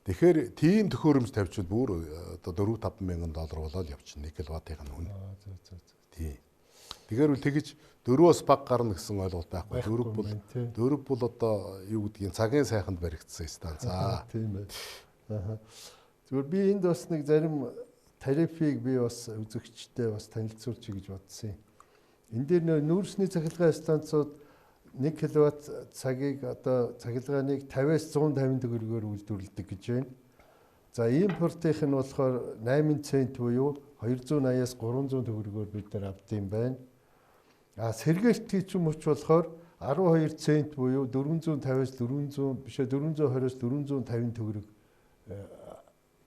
Тэгэхээр тийм төхөөрөмж тавьчихвал бүр одоо $4-5 мянган болоод явчихна 1 киловаттын үн. Тийм. Тэгэхээр үл тэгж 4-өөс баг гарна гэсэн ойлголт байхгүй. Дөрөв бол одоо юу гэдгийг цагийн сайханд баригдсан станц. Тийм ээ. Зүгээр би энд бас нэг зарим тарифыг би бас үзэгчтэй бас танилцуулж гэж бодсон юм. Энд дээр нүүрсний цахилгаан станцууд 1 киловатт цагийг одоо цахилгааныг 50-аас 150 төгрөгөөр үйлдвэрлэдэг гэж байна. За импортынх нь болохоор 8 цент буюу 280-аас 300 төгрөгөөр бид нар авдсан байна. Сэргээлтийн ч юм уч болохоор 12 цент буюу 450-аас 420-аас 450 төгрөг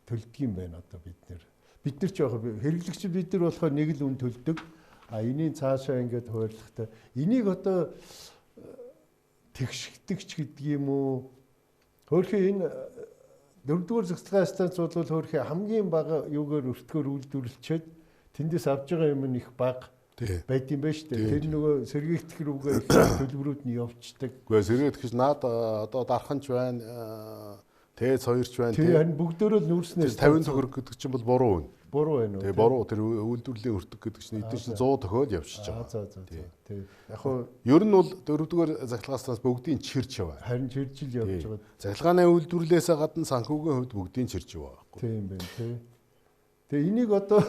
төлдөг юм байна одоо бид нэр. бид нар ч яг хэрэглэгч бид нар болохоор нэг л үн төлдөг. А энийн цаашаа ингээд хуваарлахтай. Энийг одоо тэгшгдэгч гэдэг юм уу? Хөөхөө энэ 4-р цэцлэгийн станц бол хөөхөө хамгийн бага юугаар өртгөөр үйлдвэрлэчихэд тэндээс авж байгаа юм их бага байд юм ба шүү дээ. Тэр нөгөө сэргийгдэх рүүгээ их төлбөрүүд нь явцдаг. Үгүй сэргийгдэх наад одоо дарханч байна, тээц хоёрч байна. Тэр харин бүгдөө л нүүрснээс 50 төгрөг гэдэг чинь бол буруу байна. Буруу байна уу? Тэгээ буруу тэр үйлдвэрлэлийн өртөг гэдэг чинь эдгээр чинь 100 тохиол явчихж байгаа. За. Тэг. Яг хоо ер нь бол 4-р захилгаанаас бүгдийн чирч яваа. Харин чиржил явж байгаа. Захилгааны үйлдвэрлэлээс гадна санхүүгийн хувьд бүгдийн чирч яваа байхгүй. Тийм байна тий. Тэгээ энийг одоо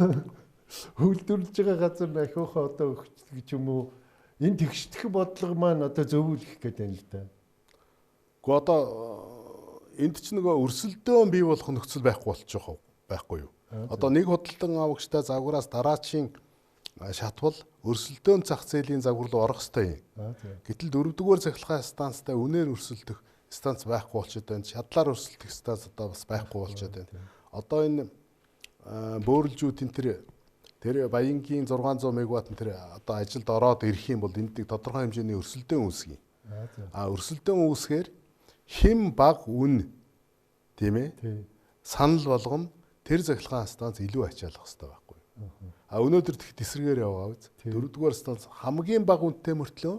үйлдвэрлэж байгаа газар ахиухаа одоо өгч гэж юм уу? Энэ тэгшдэх бодлого маань одоо зөвүүлэх гээд байна л да. Гэхдээ одоо энд ч нөгөө өрсөлдөөн бий болох нөхцөл байхгүй болчих байхгүй юу? Одоо нэг худалдан авагчтай загвараас дараачийн шатвал өрсөлдөөн зах зээлийн загвар руу орох ёстой юм. Гэтэл 4-р захилгаан станцтай үнээр өрсөлдөх станц байхгүй болчиход байна. Шатлаар өрсөлдөх станц одоо бас байхгүй болчиход байна. Одоо энэ бөөрөлжүүд тэр Баянгийн 600 мегаватт тэр одоо ажилд ороод ирэх юм бол энд нэг тодорхой хэмжээний өрсөлдөөн үүсгий. Өрсөлдөөн үүсгээр хэм баг үн тийм ээ санал болгоно тэр захилгаан станц илүү ачаалах хэрэгтэй байхгүй. Өнөөдөр тэгт эсрэгээр яваа үз. 4-р станц хамгийн бага үнэтэй мөртлөө.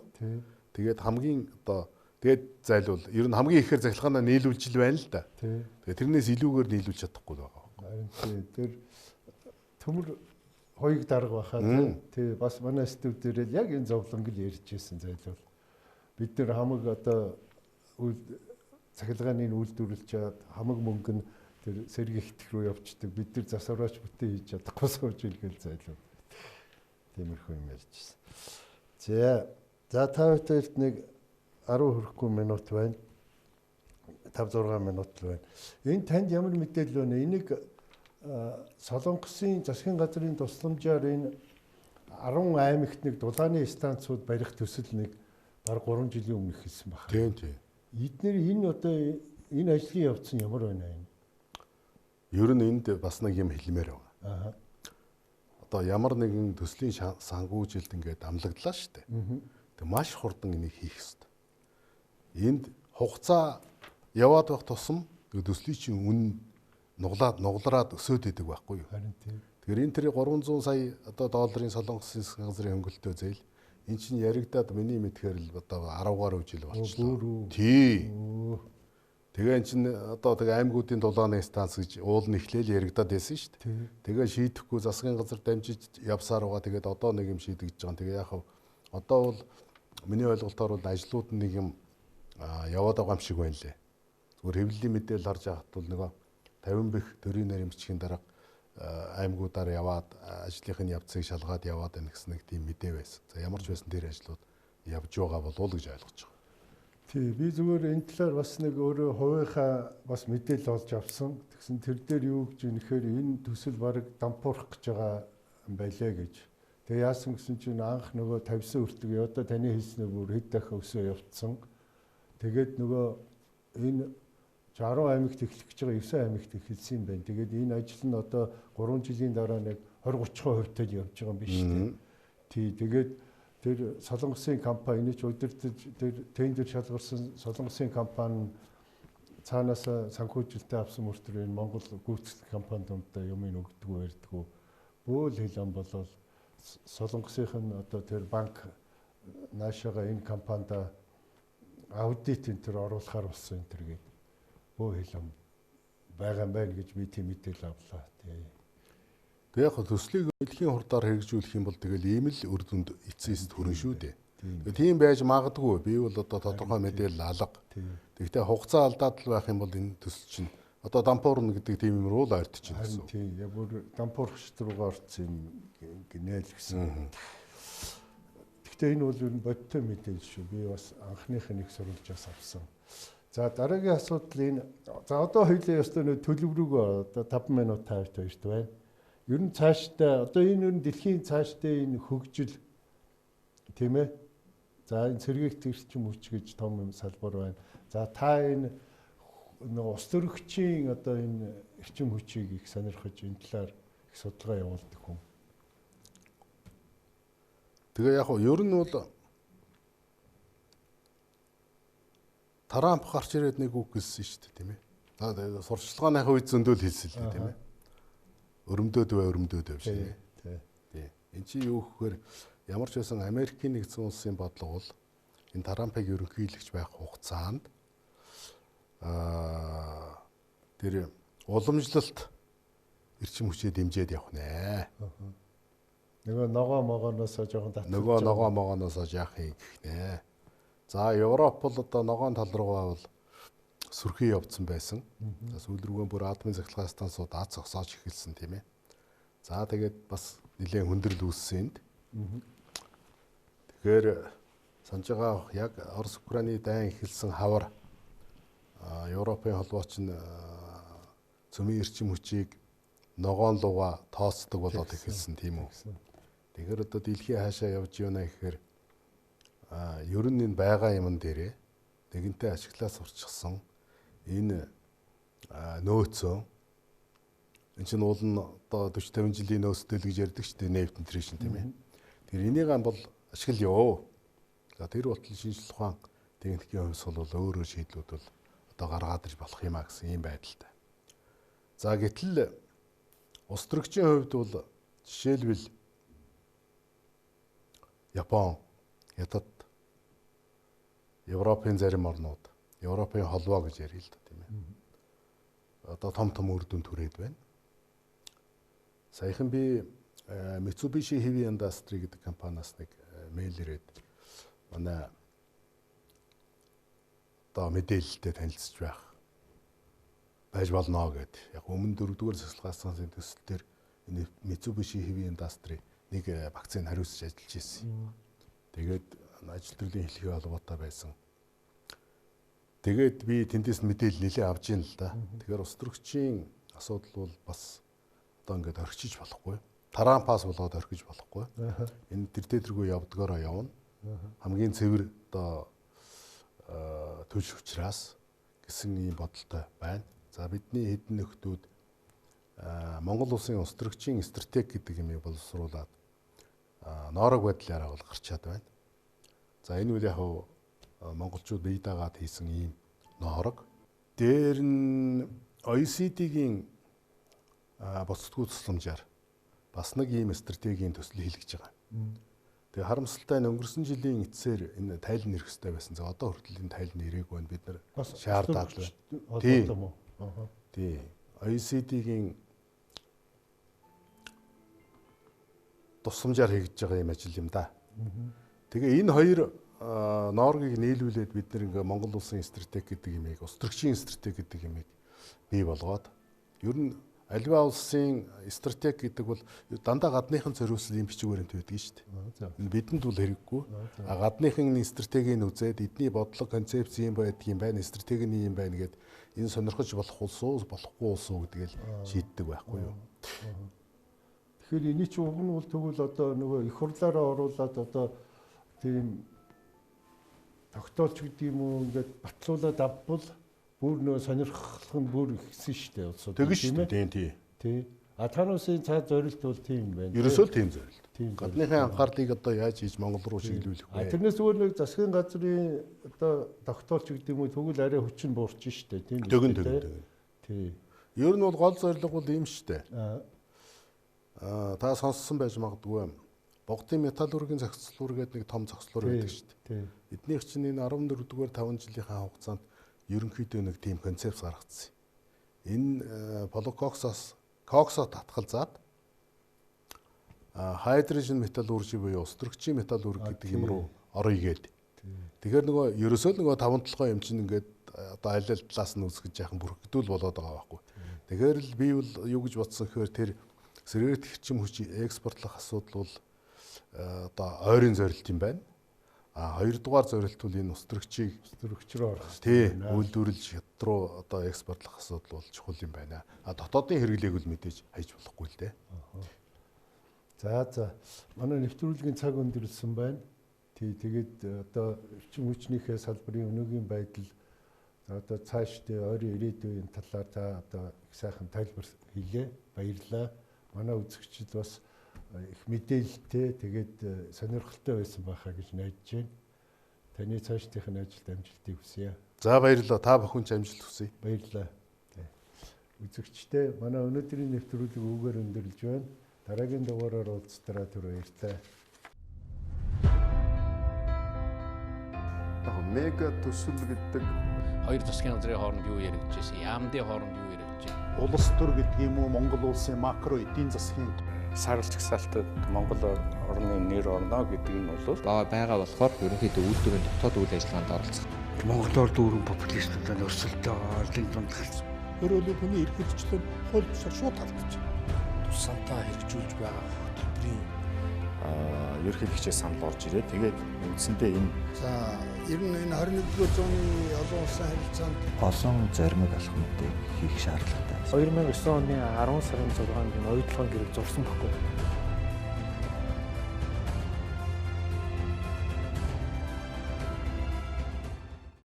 Тэгээд хамгийн одоо тэгээд зайлвал ер нь хамгийн ихээр захилгаанаа нийлүүлж л байна л да. Тэгээд тэрнээс илүүгээр нийлүүлж чадахгүй байгаа. Харин тэр төмөр хоёуг дарга бахаа тий бас манай студиудээр яг энэ зовлонг л ярьж ирсэн зайлвал бид нар хамаг одоо захилгааны үйлдвэрлэж чад хамаг мөнгө нь тэр сэргийгдэх рүү явцдаг. Бид нар засвараач бүтэн хийж чадахгүй сууж илгээл зайлвал. Тиймэрхүү юм ярьжсэн. За та бүхэнд нэг 10 хүрэхгүй минут байна. 5-6 минут л байна. Энэ танд ямар мэдээлэл байна? Энийг Солонгосын засгийн газрын тусламжаар энэ 10 аймагт нэг дулааны станцууд барих төсөл нэг бараг 3 жилийн өмнө хийсэн байна. Тийм. Эдгээр энэ одоо энэ ажлын явц нь ямар байна юм? Ер нь энд бас нэг юм хэлмээр байна. Одоо ямар нэгэн төслийн санхүүжилт ингээд амлагдлаа шүү дээ. Тэг маш хурдан энийг хийх хэрэгтэй. Энд хугацаа яваад байх тусам төслийн чинь үн нуглараад өсөөд идэг байхгүй юу? Харин тийм. Тэгэхээр энэ тэр 300 сая одоо долларын Солонгосын засгийн газрын хөнгөлөлтөө зээл эн чинь яригадаад миний мэдхээр л одоо 10 гаруй жил болчихлоо. Тий. Тэгээ эн чинь одоо тэгээ аймагуудын дулааны станц гэж уул нь эхлээл яригадаад байсан шүү дээ. Тэгээ шийдэхгүй засгийн газар дамжиж явсаар байгаа. Тэгээд одоо нэг юм шийдэгдэж байгаа. Тэгээ яах вэ? Одоо бол миний ойлголтоор бол ажлууд нэг юм яваад байгаа юм шиг байна лээ. Зүгээр хэвлэлийн мэдээлэл харж байхад бол нөгөө 50 бэх төрийн нарийн бичгийн дарга аймагуудаар яваад ажлынхын явцыг шалгаад яваад байна гэсэн нэг тийм мэдээ байсан. За ямар ч байсан тэр ажлууд явж байгаа болов уу гэж ойлгож байгаа. Тий, би зүгээр энэ талаар бас нэг өөрөө хувийнхаа бас мэдээлэл олж авсан. Тэгсэн тэр дээр юу гэж үнэхээр энэ төсөл бараг дампуурах гэж байгаа юм байлээ гэж. Тэгээ яасан гэсэн чинь анх нөгөө тавьсан өртөг одоо таны хэлснээр бүр хэд дахин өсөө явцсан. Тэгээд нөгөө энэ 10 аймагт эхлэх гэж байгаа 9 аймагт эхэлсэн юм байна. Тэгээд энэ ажил нь одоо 3 жилийн дараа нэг 20-30% явж байгаа юм биш үү? Тий, тэгээд тэр Солонгосын компани ч удирдах тэр тендер шалгарсан Солонгосын компани цаанаас санхүүжилтээ авсан мөртөр энэ Монгол гүйцэтгэх компаниудаа юм өгдөг ярьдгүү. Бөөл хэлэн болол Солонгосынх нь одоо тэр банк наашаага энэ компанид аудит энэ төр оруулахар болсон энэ төр гээд бөө хэлэн байгаа юм байна гэж би тийм мэдээлэл авлаа. Тэг яг төслийг дэлхийн хурдаар хэрэгжүүлэх юм бол тэгэл ийм л үр дүнд эцсээс төрөн шүү дээ. Тийм байж магадгүй. Би бол одоо тодорхой мэдээлэл алга. Тэгэхдээ хугацаа алдаад л байх юм бол энэ төсөл чинь одоо дампуурна гэдэг тийм юм руу л ойртож байна гэсэн. Тийм. Яг бүр дампуурч руугаа орсон юм гинэ л гэсэн. Гэхдээ энэ бол ер нь бодтой мэдээлэл шүү. Би бас анхных нэг сурвалжаас авсан. За дараагийн асуудал энэ. За одоо хоёулаа ёстой нөө төлөвлөгөө одоо 5 минут тавьж байна. Ер нь цаашдаа одоо энэ ер нь дэлхийн цаашдаа энэ хөгжил тийм ээ. За энэ сэргийгдэх эрчим хүч гэж том юм салбар байна. За та энэ ус төрөгчийн одоо энэ эрчим хүчийг их сонирхож энэ талаар их судалгаа явуулдаг хүн. Тэгээ яг нь ер нь бол Трамп гарч ирээд нэг үг хэлсэн шүү дээ тийм ээ. Сурчлагынхаа үед зөндөл хэлсэн л дээ тийм ээ. Өрөмдөөд байв шиг. Тийм. Энд чинь юу гэхээр ямар ч байсан Америкийн нэгдсэн улсын бодлого бол энэ Трампыг ерөнхийлөгч байх хугацаанд тэр уламжлалт эрчим хүчээ дэмжиж явах нэ. Нөгөө ногооноосоо жоохон татсан. Нөгөө ногооноосоо яах юм гэх нэ. За Европ бол одоо ногоон тал руугаа бол сүрхий явцсан байсан. За сүүл рүүгээ бүр атомын цахилгаан станцууд аз зогсоож эхэлсэн тийм ээ. За тэгээд бас нэлээд хүндрэл үүссэн энд. Тэгэхээр санаж байгаа яг Орос Украины дайн эхэлсэн хавар Европын холбооч нь цөмийн эрчим хүчийг ногоон луга тооцдог болоод эхэлсэн тийм үү. Тэгэхээр одоо дэлхий хаашаа явж байна гэхээр ер нь энэ байгаа юм дээрээ тэгэнтэй ашиглаа сурчсан энэ нөөцөө энэ чинь уул нь одоо 40 50 жилийн нөөцтэй л гэж ярьдаг шүү дээ нефт нутришн тийм ээ. Тэр энийг бол ашиглая. За тэр болтол шинжлэх ухаан техникийн хувьс бол өөрөө шийдлүүд бол одоо гаргаад иж болох юмаа гэсэн ийм байдалтай. За гэтэл улс төрөгчийн хувьд бол жишээлбэл Япон, Хятад, Европын зарим орнууд, Европын холбоо гэж ярил л да тийм ээ. Одоо том үр дүн түрээд байна. Саяхан би Mitsubishi Heavy Industry гэдэг компаниас нэг мэйл ирээд манай одоо мэдээлэлтэй танилцж байж болно гэд. Яг өмнө 4-р цэцлэг станцын төсөл дээр энэ Mitsubishi Heavy Industry нэг вакцины хариуцж ажиллаж ирсэн. Тэгээд ажил төрлийн хэлхий холбоотой байсан. Тэгээд би тэндээс мэдээлэл нэлээд авч ийн л да. Тэгэхээр улс төрөгчийн асуудал бол бас одоо ингээд орхиж болохгүй. Трампаас болоод орхиж болохгүй. Энэ тэрдээ явдгаараа явна. Хамгийн цэвэр одоо төлж учраас гэсэн ийм бодолтой байна. За бидний хэдэн нөхдүүд Монгол улсын улс төрөгчийн стратеги гэдэг юмыг боловсруулад ноорог байдлаараа бол гарчаад байна. За энэ үл яг монголчууд бие дагаад хийсэн ийм ноорог. Дээр нь OECD-гийн боцтгүй тусламжаар бас нэг ийм стратегийн төсөл хийлгэж байгаа. Тэгээ харамсалтай нь өнгөрсөн жилийн эцсээр энэ тайлан ирэх хэрэгтэй байсан. За одоо хүртэл энэ тайлан ирээгүй байна. Бид нар шаардаад байна. Тийм. OECD-гийн тусламжаар хийгдэж байгаа юм ажил юм да. Тэгээ энэ хоёр нооргийг нийлүүлээд бид нэг Монгол улсын стратеги гэдэг юмыг, улс төрөгчийн стратеги гэдэг юмыг бий болгоод ер нь альва улсын стратеги гэдэг бол дандаа гадныхан зориулсан юм бичгээр юм байдаг шүү дээ. Бидэнд бол хэрэггүй. Гадныхан стратегийг үзээд эдний бодлого, концепц юм байдаг юм байна, стратеги юм байна гэд энэ сонирхож болох улс уу, болохгүй улс уу гэдгийг шийддэг байхгүй юу. Тэгэхээр эний чинь уг нь бол тэгвэл одоо нөгөө их хурлаараа оруулаад одоо тийм тогтоолч гэдэг юм уу ингээд батлуулаад авбал бүр нөгөө сонирхох нь бүр ихсэн шүү дээ улсууд. Тэгэж шүү дээ тий. Тануусын цаад зорилт бол тийм байна. Ерөөсөө л тийм зорилт. Гадныхын анхаарлыг одоо яаж хийж Монгол руу шиглүүлэх вэ? Тэрнээс өөр нэг засгийн газрын одоо тогтоолч гэдэг юм уу тэгвэл арай хүчин буурч шүү дээ тийм. Тэгэн. Тий. Ер нь бол гол зорилго бол ийм шүү дээ. Та сонссон байж магадгүй. Богдын металлургийн зохицлуур гэдэг нэг том зохицлуур байдаг шүү дээ. Эднийх чинь энэ 14-р 5 жилийнхаа хугацаанд ерөнхийдөө нэг тийм концепц гаргацсан. Энэ коксоо татгалзаад хайдрожин металлуржи буюу ус төрөгчийн металлурги гэдэг юм руу орё гээд. Тэгэхээр нөгөө ерөөсөө л нөгөө 5-7 юм чинь ингээд одоо аль талаас нь үзэж яахан бүрхэгдүүл болоод байгаа байхгүй. Тэгэхээр л би бол юу гэж бодсон гэхээр тэр сэргээрт хэрчим хүч экспортлох асуудал бол одоо ойрын зорилт юм байна. Хоёрдугаар зорилт бол энэ ус төрөгч рүү орох. Тий, үйлдвэрлэж хят руу одоо экспортлох асуудал бол чухал юм байна. Дотоодын хэрэглээг л мэдээж хайж болохгүй л дээ. За. Манай нэвтрүүлгийн цаг өндөрлсөн байна. Тэгээд одоо эрчим хүчнийхээ салбарын өнөөгийн байдал одоо цаашдээ ойрын ирээдүйн талаар та одоо их сайхан тайлбар хийлээ. Баярлалаа. манай үзэгчид бас их мэдээлэлтэй тэгээд сонирхолтой байсан байхаа гэж найдаж байна. Таны цаашдын ажилд амжилтыг хүсье. За баярлалаа. Та бүхэн ч амжилт хүсье. Баярлалаа. Үзэгчтэй манай өнөөдрийн нэвтрүүлэг үүгээр өндөрлөж байна. Дараагийн дугаараар уулзтараа түр баярлалаа. Мега төсөл гэдэг хоёр засгийн газрын хооронд юу яригдчихсэн, яамдын хооронд юу яригдчихсэн. Улс төр гэдэг юм уу Монгол улсын макро эдийн засгийн сарлж гсалтад Монгол орны нэр орно гэдэг нь бол байгаа болохоор ерөнхийдөө үйлдвэрийн дотоод үйл ажиллагаанд оролцох. Монголоор дүүрэн популистуудаа өрсөлдөө арлын дунд гарсан. өөрөөр хүний эрх хэрэгчлэн хууль бусаар шууд халдчихсан. Тусантаа хэрэгжүүлж байгаа хөтөлбөрийн ерөнхийлөгчөөс санал орж ирээ. Тэгээд үндсэндээ энэ за ер нь энэ 21-р зууны олон улсын харилцаанд олон зоримог алхмуудыг хийх шаардлагатай. 2009 оны 10 сарын 6-нд энэ оюутлогын гэрэл зурсан баггүй.